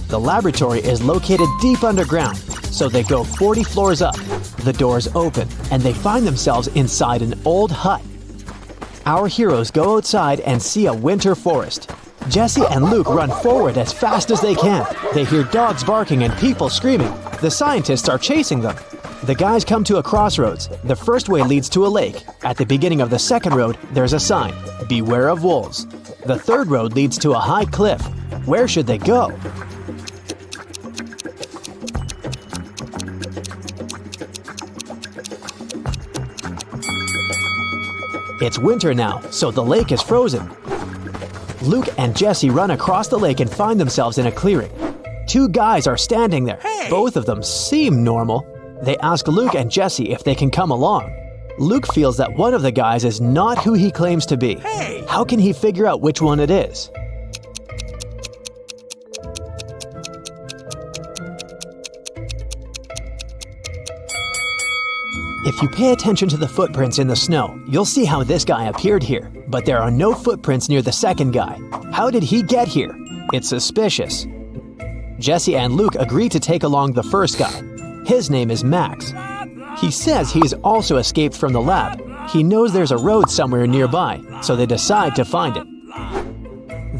The laboratory is located deep underground, so they go 40 floors up. The doors open, and they find themselves inside an old hut. Our heroes go outside and see a winter forest. Jesse and Luke run forward as fast as they can. They hear dogs barking and people screaming. The scientists are chasing them. The guys come to a crossroads. The first way leads to a lake. At the beginning of the second road, there's a sign, "Beware of wolves." The third road leads to a high cliff. Where should they go? It's winter now, so the lake is frozen. Luke and Jesse run across the lake and find themselves in a clearing. 2 guys are standing there. Both of them seem normal. They ask Luke and Jesse if they can come along. Luke feels that one of the guys is not who he claims to be. How can he figure out which one it is? If you pay attention to the footprints in the snow, you'll see how this guy appeared here, but there are no footprints near the second guy. How did he get here? It's suspicious. Jesse and Luke agree to take along the first guy. His name is Max. He says he's also escaped from the lab. He knows there's a road somewhere nearby, so they decide to find it.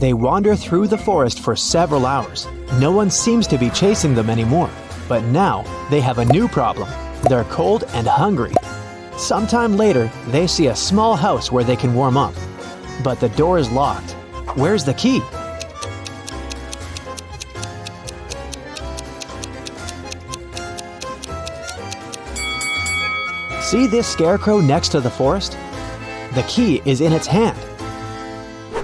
They wander through the forest for several hours. No one seems to be chasing them anymore. But now, they have a new problem. They're cold and hungry. Sometime later, they see a small house where they can warm up. But the door is locked. Where's the key? See this scarecrow next to the forest? The key is in its hand.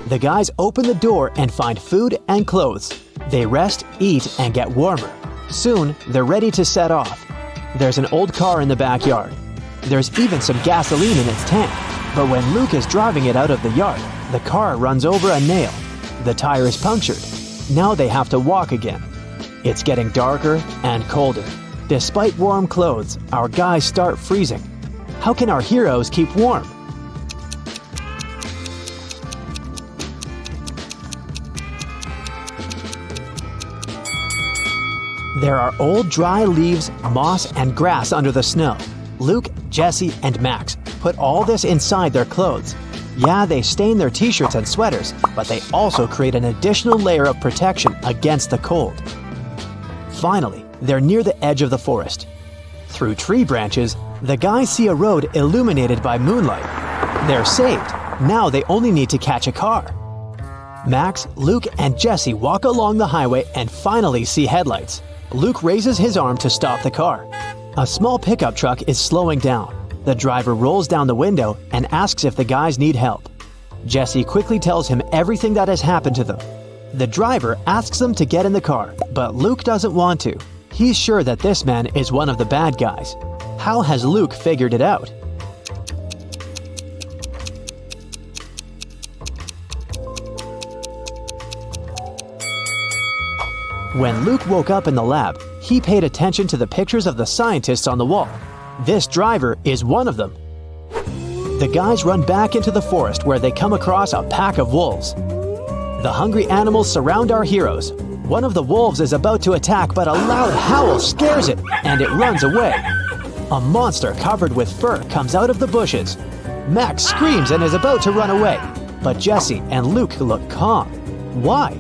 The guys open the door and find food and clothes. They rest, eat, and get warmer. Soon, they're ready to set off. There's an old car in the backyard. There's even some gasoline in its tank. But when Luke is driving it out of the yard, the car runs over a nail. The tire is punctured. Now they have to walk again. It's getting darker and colder. Despite warm clothes, our guys start freezing. How can our heroes keep warm? There are old dry leaves, moss, and grass under the snow. Luke, Jesse, and Max put all this inside their clothes. Yeah, they stain their t-shirts and sweaters, but they also create an additional layer of protection against the cold. Finally, they're near the edge of the forest. Through tree branches, the guys see a road illuminated by moonlight. They're saved. Now they only need to catch a car. Max, Luke, and Jesse walk along the highway and finally see headlights. Luke raises his arm to stop the car. A small pickup truck is slowing down. The driver rolls down the window and asks if the guys need help. Jesse quickly tells him everything that has happened to them. The driver asks them to get in the car, but Luke doesn't want to. He's sure that this man is one of the bad guys. How has Luke figured it out? When Luke woke up in the lab, he paid attention to the pictures of the scientists on the wall. This driver is one of them. The guys run back into the forest where they come across a pack of wolves. The hungry animals surround our heroes. One of the wolves is about to attack, but a loud howl scares it, and it runs away. A monster covered with fur comes out of the bushes. Max screams and is about to run away, but Jesse and Luke look calm. Why?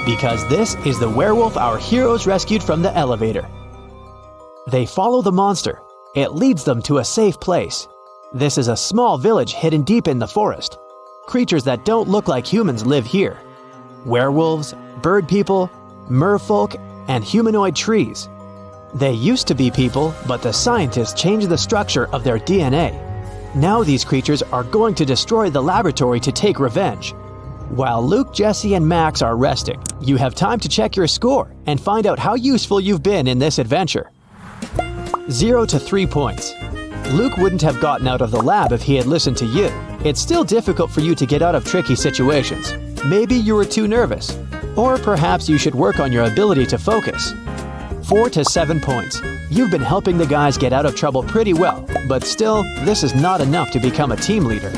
Because this is the werewolf our heroes rescued from the elevator. They follow the monster. It leads them to a safe place. This is a small village hidden deep in the forest. Creatures that don't look like humans live here. Werewolves, bird people, merfolk, and humanoid trees. They used to be people, but the scientists changed the structure of their DNA. Now these creatures are going to destroy the laboratory to take revenge. While Luke, Jesse, and Max are resting, you have time to check your score and find out how useful you've been in this adventure. 0 to 3 points. Luke wouldn't have gotten out of the lab if he had listened to you. It's still difficult for you to get out of tricky situations. Maybe you were too nervous. Or perhaps you should work on your ability to focus. 4 to 7 points. You've been helping the guys get out of trouble pretty well, but still, this is not enough to become a team leader.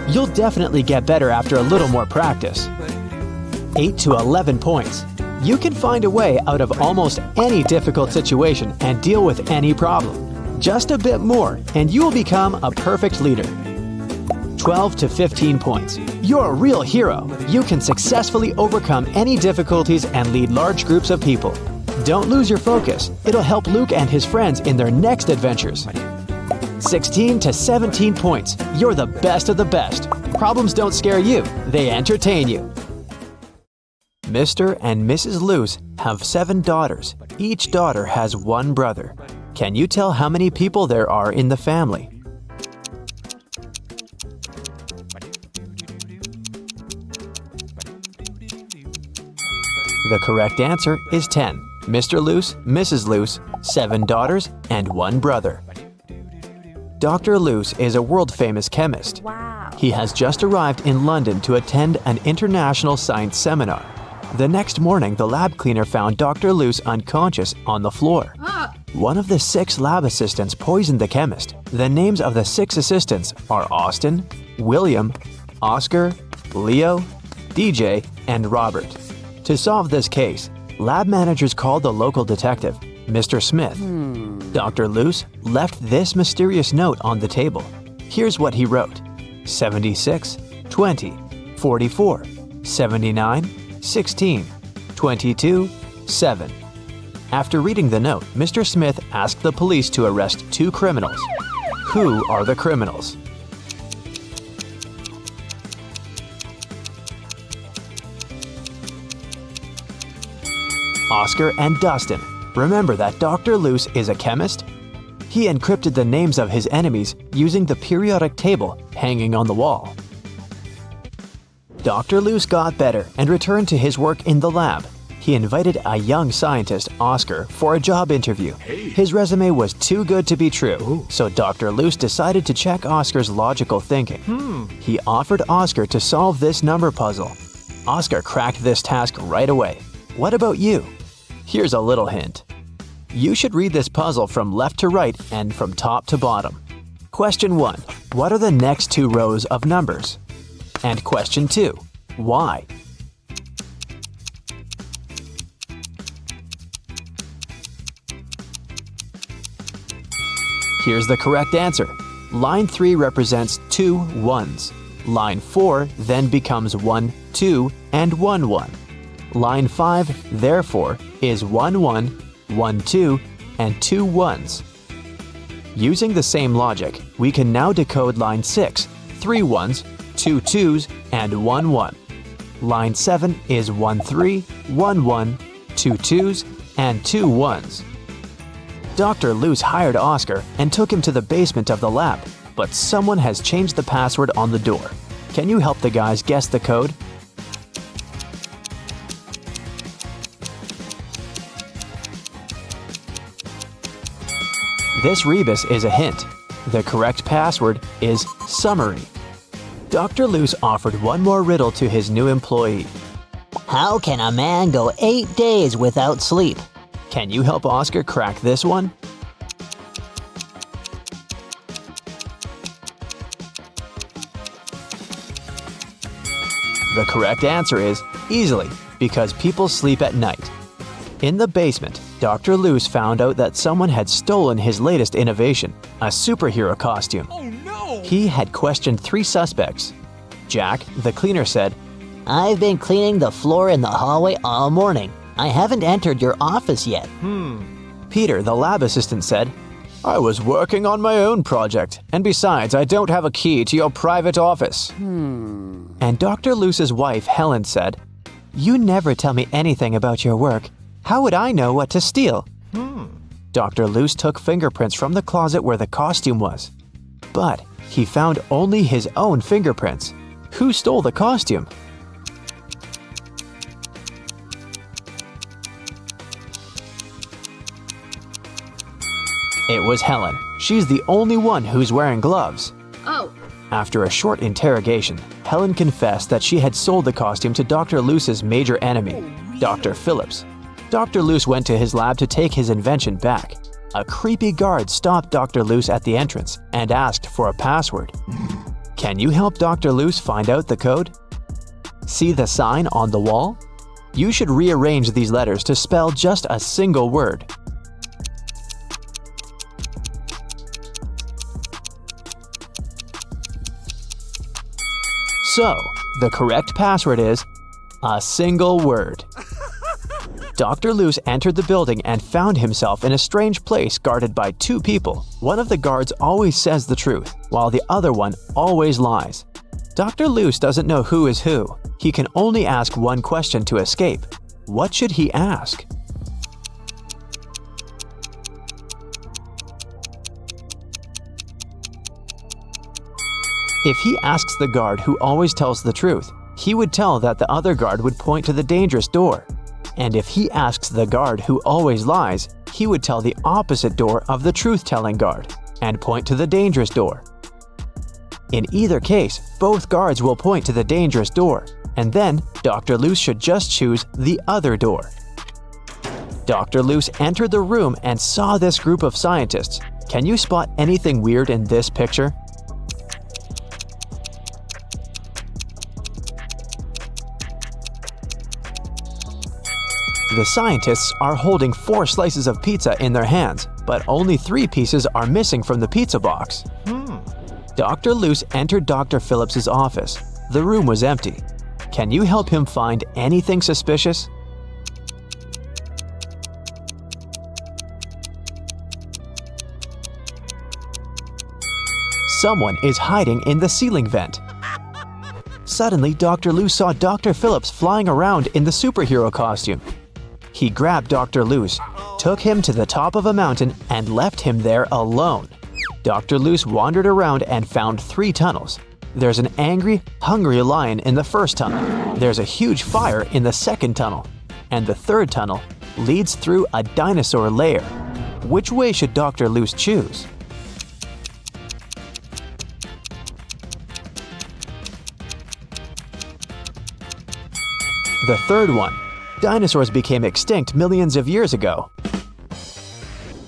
You'll definitely get better after a little more practice. 8 to 11 points. You can find a way out of almost any difficult situation and deal with any problem. Just a bit more, and you will become a perfect leader. 12 to 15 points. You're a real hero. You can successfully overcome any difficulties and lead large groups of people. Don't lose your focus. It'll help Luke and his friends in their next adventures. 16 to 17 points. You're the best of the best. Problems don't scare you, they entertain you. Mr. and Mrs. Luce have 7 daughters. Each daughter has 1 brother. Can you tell how many people there are in the family? The correct answer is 10. Mr. Luce, Mrs. Luce, 7 daughters, and 1 brother. Dr. Luce is a world-famous chemist.
Wow.
He has just arrived in London to attend an international science seminar. The next morning, the lab cleaner found Dr. Luce unconscious on the floor. One of the 6 lab assistants poisoned the chemist. The names of the 6 assistants are Austin, William, Oscar, Leo, DJ, and Robert. To solve this case, lab managers called the local detective, Mr. Smith. Dr. Luce left this mysterious note on the table. Here's what he wrote: 76, 20, 44, 79, 16, 22, 7. After reading the note, Mr. Smith asked the police to arrest 2 criminals. Who are the criminals? Oscar and Dustin. Remember that Dr. Luce is a chemist? He encrypted the names of his enemies using the periodic table hanging on the wall. Dr. Luce got better and returned to his work in the lab. He invited a young scientist, Oscar, for a job interview. His resume was too good to be true, so Dr. Luce decided to check Oscar's logical thinking. He offered Oscar to solve this number puzzle. Oscar cracked this task right away. What about you? Here's a little hint. You should read this puzzle from left to right and from top to bottom. Question 1. What are the next 2 rows of numbers? And question 2. Why? Here's the correct answer. Line 3 represents 2 1s. Line 4 then becomes 1 2 and 1 1. Line 5, therefore, is 1 1, 1 2, and 2 1s. Using the same logic, we can now decode line 6, 3 1s, 2 2s, and 1 1. Line 7 is 1 3, 1 1, 2 2s, and 2 1s. Dr. Luce hired Oscar and took him to the basement of the lab, but someone has changed the password on the door. Can you help the guys guess the code? This rebus is a hint. The correct password is summary. Dr. Luce offered one more riddle to his new employee.
How can a man go 8 days without sleep?
Can you help Oscar crack this one? The correct answer is easily, because people sleep at night. In the basement, Dr. Loose found out that someone had stolen his latest innovation, a superhero costume.
Oh no!
He had questioned 3 suspects. Jack, the cleaner, said,
I've been cleaning the floor in the hallway all morning. I haven't entered your office yet.
Peter, the lab assistant, said, I was working on my own project, and besides, I don't have a key to your private office. And Dr. Loose's wife, Helen, said, You never tell me anything about your work. How would I know what to steal? Dr. Loose took fingerprints from the closet where the costume was. But he found only his own fingerprints. Who stole the costume? It was Helen. She's the only one who's wearing gloves.
Oh,
After a short interrogation, Helen confessed that she had sold the costume to Dr. Loose's major enemy, Dr. Phillips. Dr. Loose went to his lab to take his invention back. A creepy guard stopped Dr. Loose at the entrance and asked for a password. Can you help Dr. Loose find out the code? See the sign on the wall? You should rearrange these letters to spell just a single word. So, the correct password is a single word. Dr. Loose entered the building and found himself in a strange place guarded by 2 people. One of the guards always says the truth, while the other one always lies. Dr. Loose doesn't know who is who. He can only ask one question to escape. What should he ask? If he asks the guard who always tells the truth, he would tell that the other guard would point to the dangerous door. And if he asks the guard who always lies, he would tell the opposite door of the truth-telling guard and point to the dangerous door. In either case, both guards will point to the dangerous door, and then Dr. Loose should just choose the other door. Dr. Loose entered the room and saw this group of scientists. Can you spot anything weird in this picture? The scientists are holding 4 slices of pizza in their hands, but only 3 pieces are missing from the pizza box. Dr. Loose entered Dr. Phillips's office. The room was empty. Can you help him find anything suspicious? Someone is hiding in the ceiling vent. Suddenly, Dr. Loose saw Dr. Phillips flying around in the superhero costume. He grabbed Dr. Loose, took him to the top of a mountain, and left him there alone. Dr. Loose wandered around and found 3 tunnels. There's an angry, hungry lion in the first tunnel. There's a huge fire in the second tunnel. And the third tunnel leads through a dinosaur lair. Which way should Dr. Loose choose? The third one. Dinosaurs became extinct millions of years ago.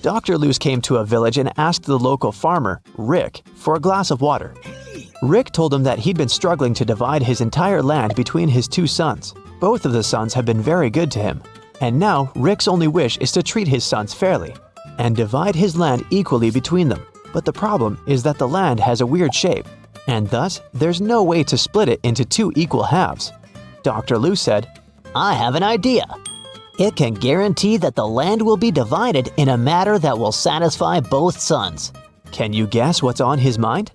Dr. Loose came to a village and asked the local farmer, Rick, for a glass of water. Rick told him that he'd been struggling to divide his entire land between his 2 sons. Both of the sons have been very good to him, and now Rick's only wish is to treat his sons fairly and divide his land equally between them. But the problem is that the land has a weird shape, and thus there's no way to split it into 2 equal halves. Dr. Loose said,
I have an idea. It can guarantee that the land will be divided in a manner that will satisfy both sons.
Can you guess what's on his mind?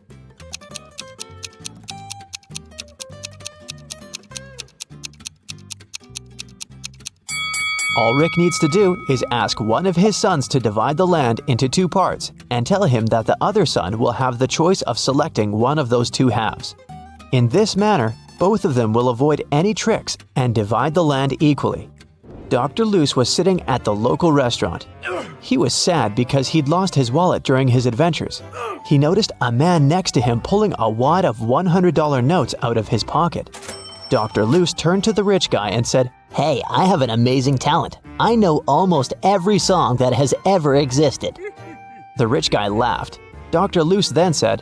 All Rick needs to do is ask one of his sons to divide the land into 2 parts and tell him that the other son will have the choice of selecting one of those 2 halves. In this manner, both of them will avoid any tricks and divide the land equally. Dr. Loose was sitting at the local restaurant. He was sad because he'd lost his wallet during his adventures. He noticed a man next to him pulling a wad of $100 notes out of his pocket. Dr. Loose turned to the rich guy and said,
Hey, I have an amazing talent. I know almost every song that has ever existed.
The rich guy laughed. Dr. Loose then said,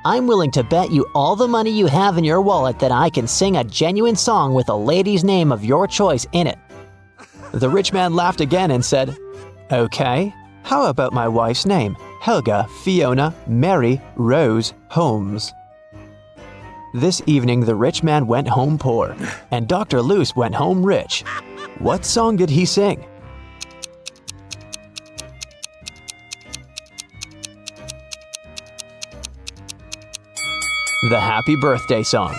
I'm willing to bet you all the money you have in your wallet that I can sing a genuine song with a lady's name of your choice in it."
The rich man laughed again and said, "Okay, how about my wife's name? Helga, Fiona, Mary, Rose, Holmes." This evening the rich man went home poor, and Dr. Luce went home rich. What song did he sing? The Happy Birthday Song.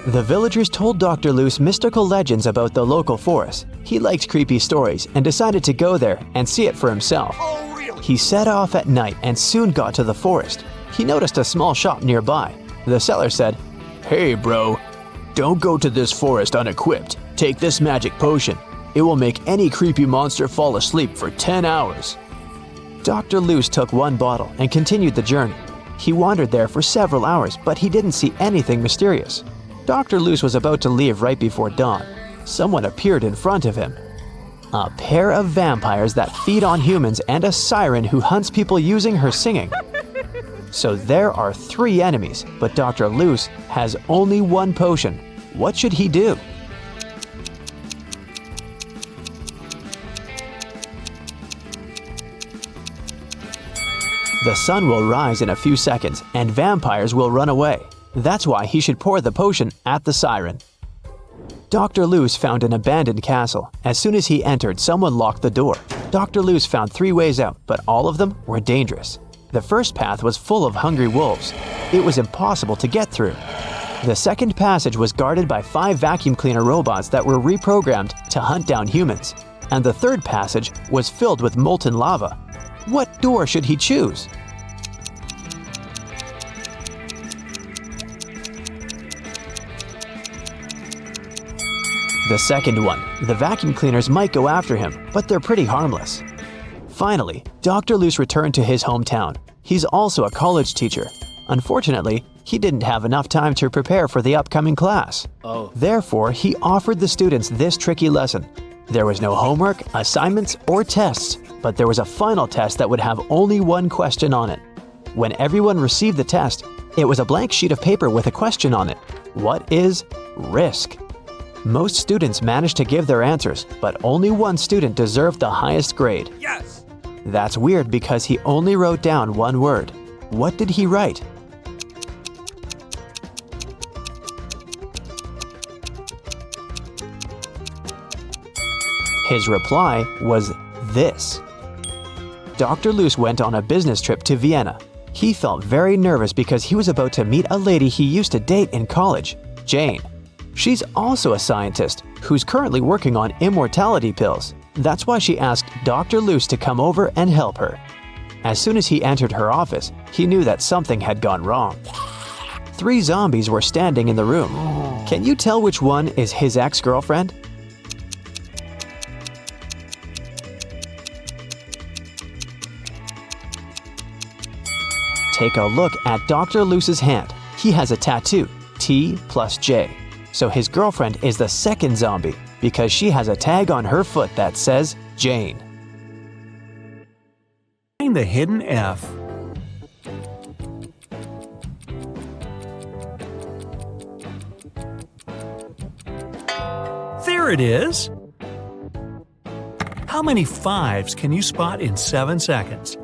The villagers told Dr. Luce mystical legends about the local forest. He liked creepy stories and decided to go there and see it for himself. He set off at night and soon got to the forest. He noticed a small shop nearby. The seller said, "Hey bro, don't go to this forest unequipped. Take this magic potion. It will make any creepy monster fall asleep for 10 hours. Dr. Luce took one bottle and continued the journey. He wandered there for several hours, but he didn't see anything mysterious. Dr. Luce was about to leave right before dawn. Someone appeared in front of him. A pair of vampires that feed on humans and a siren who hunts people using her singing. So there are 3 enemies, but Dr. Luce has only one potion. What should he do? The sun will rise in a few seconds and vampires will run away. That's why he should pour the potion at the siren. Dr. Luce found an abandoned castle. As soon as he entered, someone locked the door. Dr. Luce found 3 ways out, but all of them were dangerous. The first path was full of hungry wolves. It was impossible to get through. The second passage was guarded by 5 vacuum cleaner robots that were reprogrammed to hunt down humans. And the third passage was filled with molten lava. What door should he choose? The second one. The vacuum cleaners might go after him, but they're pretty harmless. Finally, Dr. Luce returned to his hometown. He's also a college teacher. Unfortunately, he didn't have enough time to prepare for the upcoming class. Therefore, he offered the students this tricky lesson. There was no homework, assignments, or tests, but there was a final test that would have only one question on it. When everyone received the test, it was a blank sheet of paper with a question on it. What is risk? Most students managed to give their answers, but only one student deserved the highest grade.
Yes!
That's weird because he only wrote down one word. What did he write? His reply was this. Dr. Luce went on a business trip to Vienna. He felt very nervous because he was about to meet a lady he used to date in college, Jane. She's also a scientist who's currently working on immortality pills. That's why she asked Dr. Luce to come over and help her. As soon as he entered her office, he knew that something had gone wrong. 3 zombies were standing in the room. Can you tell which one is his ex-girlfriend? Take a look at Dr. Luce's hand. He has a tattoo, T plus J. So his girlfriend is the second zombie because she has a tag on her foot that says Jane.
Find the hidden F. There it is! How many 5s can you spot in 7 seconds?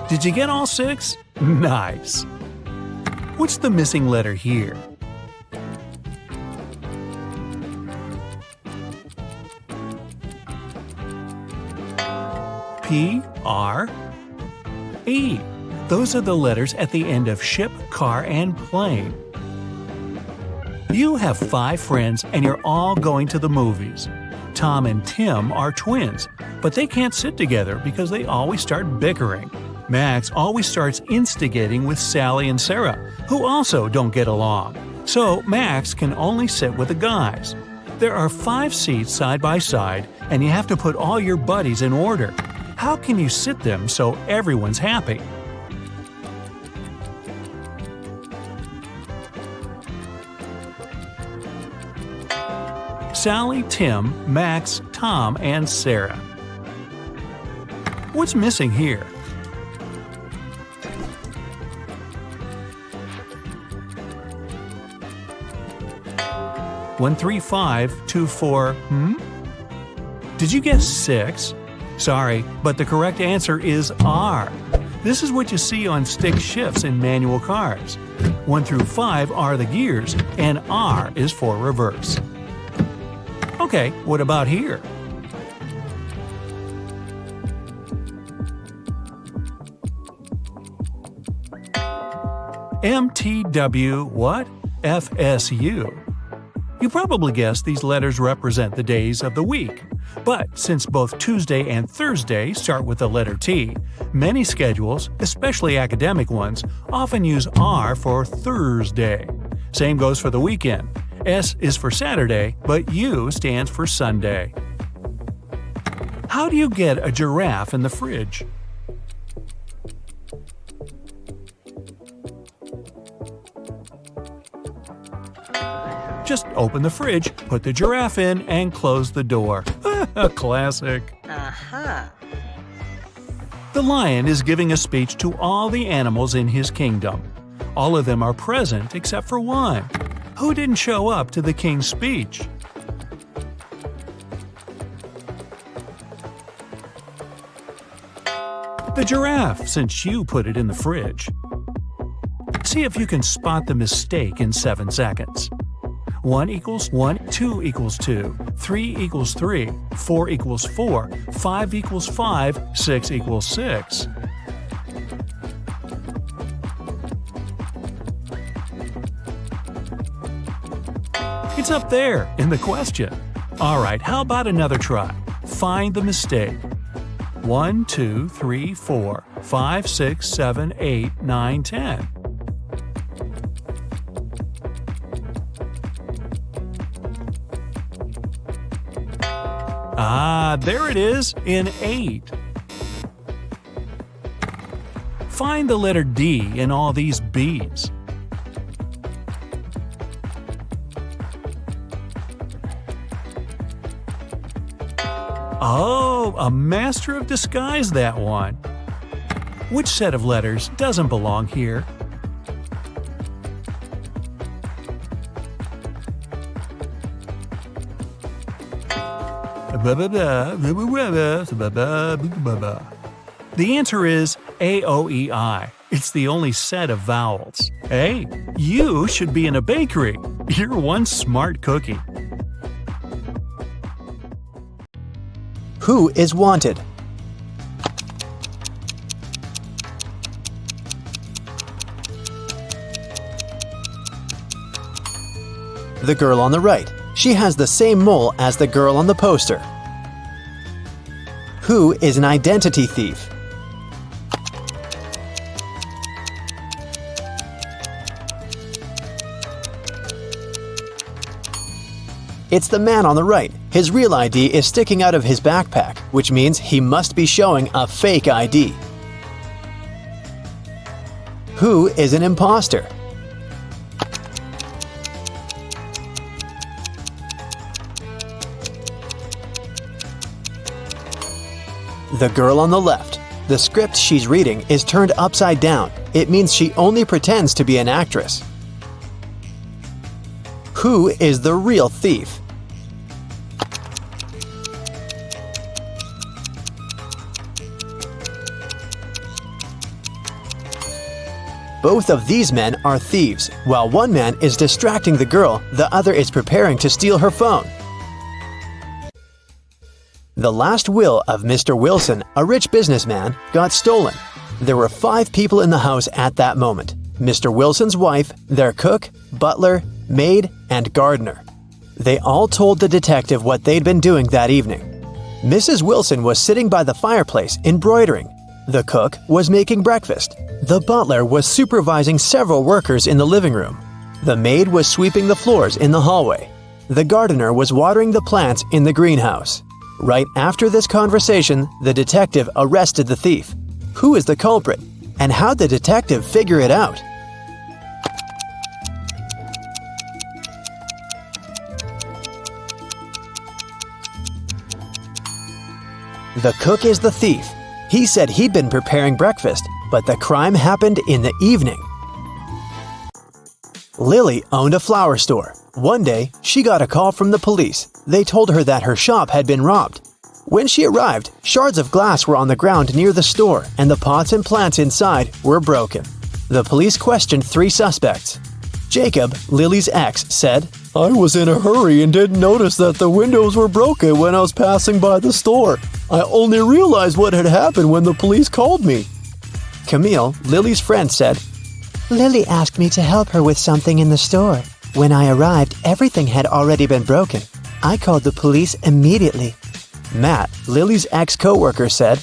Did you get all 6? Nice! What's the missing letter here? P, R, E. Those are the letters at the end of ship, car, and plane. You have 5 friends and you're all going to the movies. Tom and Tim are twins, but they can't sit together because they always start bickering. Max always starts instigating with Sally and Sarah, who also don't get along. So Max can only sit with the guys. There are 5 seats side by side, and you have to put all your buddies in order. How can you sit them so everyone's happy? Sally, Tim, Max, Tom, and Sarah. What's missing here? One, three, five, two, four. Did you guess 6? Sorry, but the correct answer is R. This is what you see on stick shifts in manual cars. 1 through 5 are the gears, and R is for reverse. Okay, what about here? MTW what? FSU. You probably guessed these letters represent the days of the week. But since both Tuesday and Thursday start with the letter T, many schedules, especially academic ones, often use R for Thursday. Same goes for the weekend. S is for Saturday, but U stands for Sunday. How do you get a giraffe in the fridge? Just open the fridge, put the giraffe in, and close the door. A classic. The lion is giving a speech to all the animals in his kingdom. All of them are present except for one. Who didn't show up to the king's speech? The giraffe, since you put it in the fridge. See if you can spot the mistake in 7 seconds. 1 equals 1, 2 equals 2, 3 equals 3, 4 equals 4, 5 equals 5, 6 equals 6. It's up there in the question. Alright, how about another try? Find the mistake. 1, 2, 3, 4, 5, 6, 7, 8, 9, 10. Ah, there it is, in 8. Find the letter D in all these B's. Oh, a master of disguise, that one. Which set of letters doesn't belong here? The answer is AOEI. It's the only set of vowels. Hey, you should be in a bakery. You're one smart cookie.
Who is wanted? The girl on the right. She has the same mole as the girl on the poster. Who is an identity thief? It's the man on the right. His real ID is sticking out of his backpack, which means he must be showing a fake ID. Who is an imposter? The girl on the left. The script she's reading is turned upside down. It means she only pretends to be an actress. Who is the real thief? Both of these men are thieves. While one man is distracting the girl, the other is preparing to steal her phone. The last will of Mr. Wilson, a rich businessman, got stolen. There were 5 people in the house at that moment: Mr. Wilson's wife, their cook, butler, maid, and gardener. They all told the detective what they'd been doing that evening. Mrs. Wilson was sitting by the fireplace embroidering. The cook was making breakfast. The butler was supervising several workers in the living room. The maid was sweeping the floors in the hallway. The gardener was watering the plants in the greenhouse. Right after this conversation, the detective arrested the thief. Who is the culprit? And how'd the detective figure it out? The cook is the thief. He said he'd been preparing breakfast, but the crime happened in the evening. Lily owned a flower store. One day, she got a call from the police. They told her that her shop had been robbed. When she arrived, shards of glass were on the ground near the store, and the pots and plants inside were broken. The police questioned 3 suspects. Jacob, Lily's ex, said, "I was in a hurry and didn't notice that the windows were broken when I was passing by the store. I only realized what had happened when the police called me." Camille, Lily's friend, said, "Lily asked me to help her with something in the store. When I arrived, everything had already been broken. I called the police immediately." Matt, Lily's ex-coworker, said,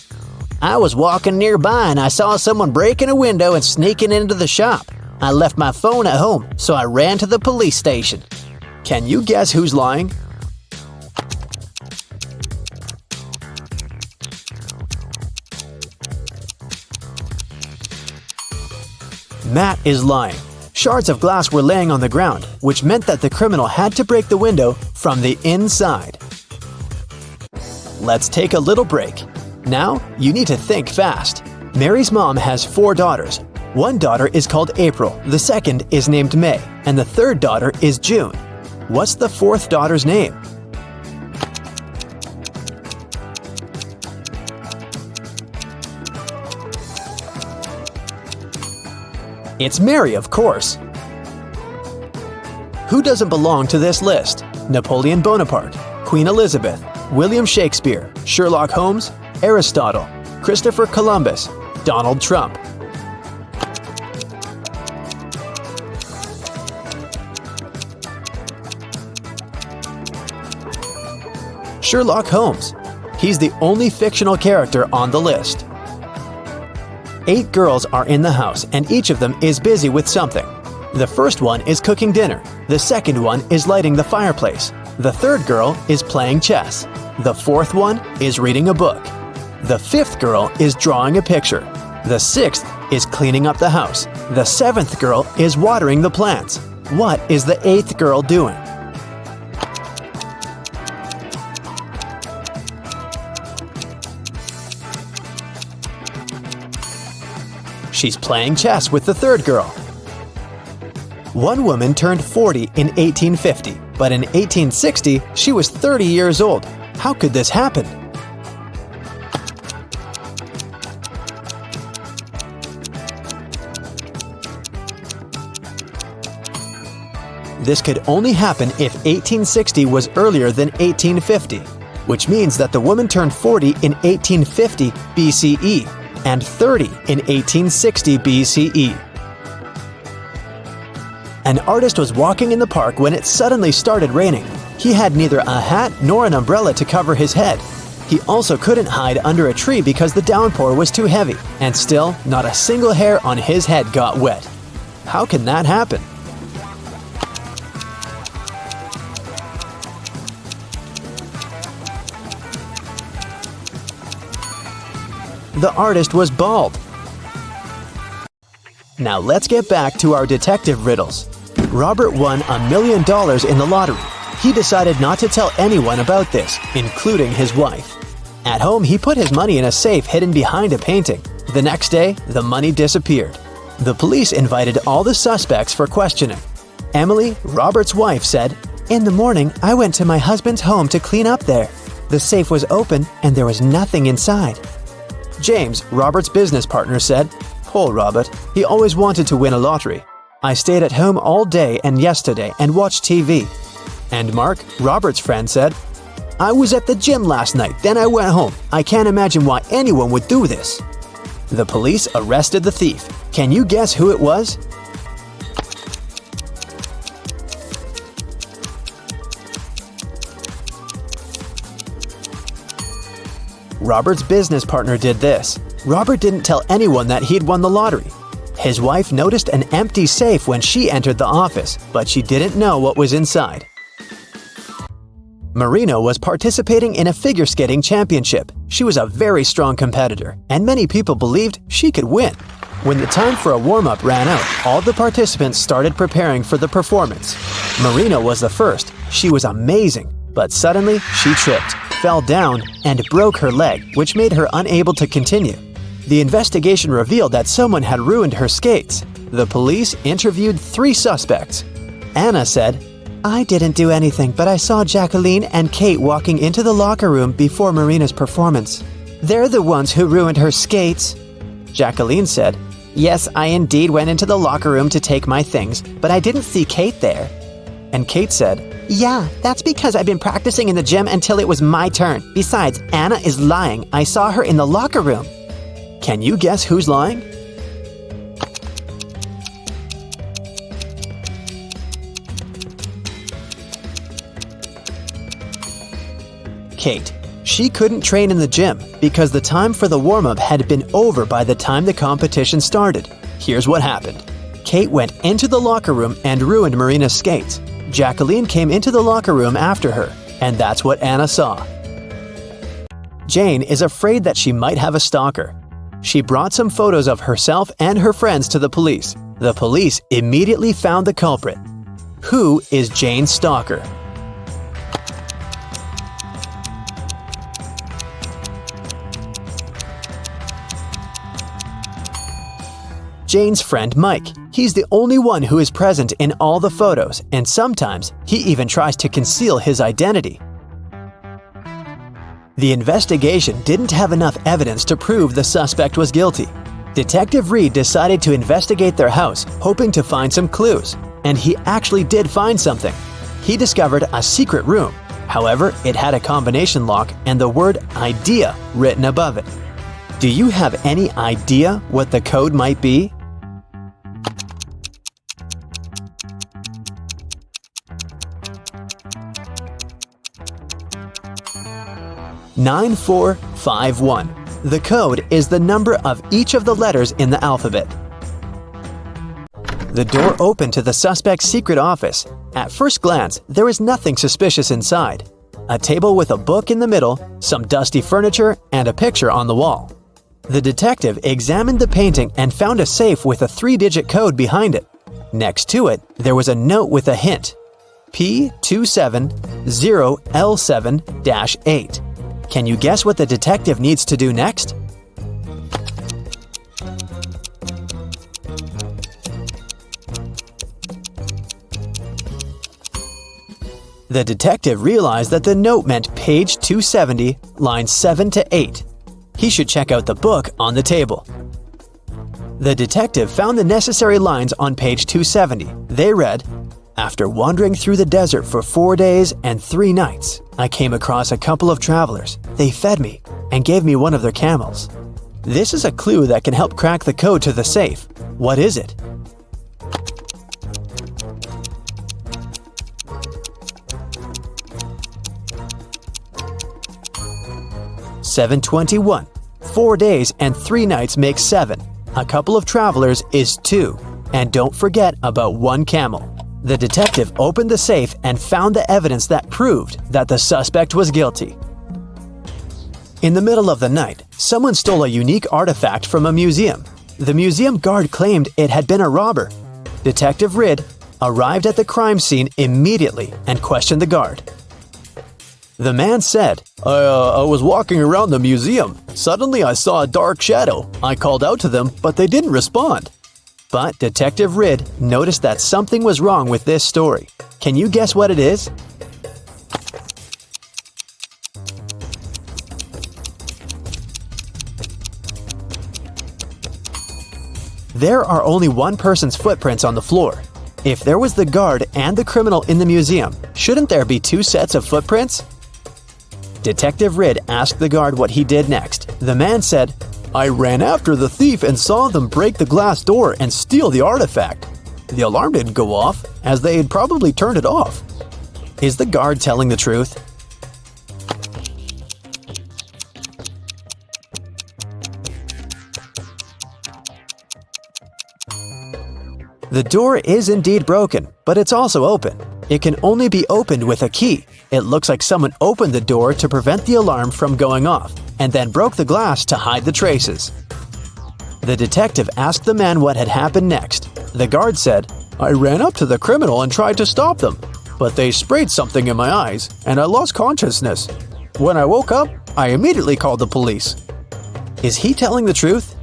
"I was walking nearby and I saw someone breaking a window and sneaking into the shop. I left my phone at home, so I ran to the police station." Can you guess who's lying? Matt is lying. Shards of glass were laying on the ground, which meant that the criminal had to break the window from the inside. Let's take a little break. Now, you need to think fast. Mary's mom has 4 daughters. One daughter is called April, the second is named May, and the third daughter is June. What's the 4th daughter's name? It's Mary, of course. Who doesn't belong to this list? Napoleon Bonaparte, Queen Elizabeth, William Shakespeare, Sherlock Holmes, Aristotle, Christopher Columbus, Donald Trump. Sherlock Holmes. He's the only fictional character on the list. 8 girls are in the house, and each of them is busy with something. The first one is cooking dinner. The second one is lighting the fireplace. The third girl is playing chess. The fourth one is reading a book. The 5th girl is drawing a picture. The 6th is cleaning up the house. The 7th girl is watering the plants. What is the 8th girl doing? She's playing chess with the 3rd girl. One woman turned 40 in 1850, but in 1860, she was 30 years old. How could this happen? This could only happen if 1860 was earlier than 1850, which means that the woman turned 40 in 1850 BCE and 30 in 1860 BCE. An artist was walking in the park when it suddenly started raining. He had neither a hat nor an umbrella to cover his head. He also couldn't hide under a tree because the downpour was too heavy, and still, not a single hair on his head got wet. How can that happen? The artist was bald. Now let's get back to our detective riddles. Robert won $1 million in the lottery. He decided not to tell anyone about this, including his wife. At home, he put his money in a safe hidden behind a painting. The next day, the money disappeared. The police invited all the suspects for questioning. Emily, Robert's wife, said, "In the morning, I went to my husband's home to clean up there. The safe was open and there was nothing inside." James, Robert's business partner, said, "Poor Robert, he always wanted to win a lottery. I stayed at home all day and yesterday and watched TV." And Mark, Robert's friend, said, "I was at the gym last night, then I went home. I can't imagine why anyone would do this." The police arrested the thief. Can you guess who it was? Robert's business partner did this. Robert didn't tell anyone that he'd won the lottery. His wife noticed an empty safe when she entered the office, but she didn't know what was inside. Marina was participating in a figure skating championship. She was a very strong competitor, and many people believed she could win. When the time for a warm-up ran out, all the participants started preparing for the performance. Marina was the first. She was amazing, but suddenly she tripped. fell down and broke her leg, which made her unable to continue. The investigation revealed that someone had ruined her skates. The police interviewed 3 suspects. Anna said, "I didn't do anything, but I saw Jacqueline and Kate walking into the locker room before Marina's performance. They're the ones who ruined her skates." Jacqueline said, "Yes, I indeed went into the locker room to take my things, but I didn't see Kate there." And Kate said, "Yeah, that's because I've been practicing in the gym until it was my turn. Besides, Anna is lying. I saw her in the locker room." Can you guess who's lying? Kate. She couldn't train in the gym because the time for the warm-up had been over by the time the competition started. Here's what happened. Kate went into the locker room and ruined Marina's skates. Jacqueline came into the locker room after her, and that's what Anna saw. Jane is afraid that she might have a stalker. She brought some photos of herself and her friends to the police. The police immediately found the culprit. Who is Jane's stalker? Jane's friend Mike. He's the only one who is present in all the photos, and sometimes he even tries to conceal his identity. The investigation didn't have enough evidence to prove the suspect was guilty. Detective Reed decided to investigate their house, hoping to find some clues. And he actually did find something. He discovered a secret room. However, it had a combination lock and the word "idea" written above it. Do you have any idea what the code might be? "9451. The code is the number of each of the letters in the alphabet. The door opened to the suspect's secret office. At first glance, there was nothing suspicious inside. A table with a book in the middle, some dusty furniture, and a picture on the wall. The detective examined the painting and found a safe with a 3-digit code behind it. Next to it, there was a note with a hint. P270L7-8. Can you guess what the detective needs to do next? The detective realized that the note meant page 270, lines 7 to 8. He should check out the book on the table. The detective found the necessary lines on page 270. They read, "After wandering through the desert for 4 days and 3 nights, I came across a couple of travelers. They fed me and gave me one of their camels." This is a clue that can help crack the code to the safe. What is it? "721. 4 days and 3 nights make 7. A couple of travelers is 2. And don't forget about 1 camel." The detective opened the safe and found the evidence that proved that the suspect was guilty. In the middle of the night, someone stole a unique artifact from a museum. The museum guard claimed it had been a robber. Detective Reed arrived at the crime scene immediately and questioned the guard. The man said, I was walking around the museum. Suddenly I saw a dark shadow. I called out to them, but they didn't respond." But Detective Reed noticed that something was wrong with this story. Can you guess what it is? There are only one person's footprints on the floor. If there was the guard and the criminal in the museum, shouldn't there be 2 sets of footprints? Detective Reed asked the guard what he did next. The man said, "I ran after the thief and saw them break the glass door and steal the artifact. The alarm didn't go off, as they had probably turned it off." Is the guard telling the truth? The door is indeed broken, but it's also open. It can only be opened with a key. It looks like someone opened the door to prevent the alarm from going off, and then broke the glass to hide the traces. The detective asked the man what had happened next. The guard said, "I ran up to the criminal and tried to stop them, but they sprayed something in my eyes, and I lost consciousness."
When I woke up, I immediately called the police.
Is he telling the truth?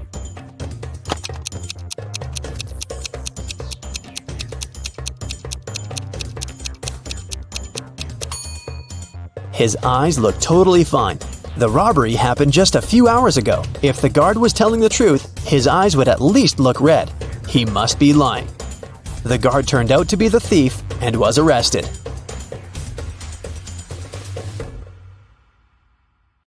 His eyes look totally fine. The robbery happened just a few hours ago. If the guard was telling the truth, his eyes would at least look red. He must be lying. The guard turned out to be the thief and was arrested.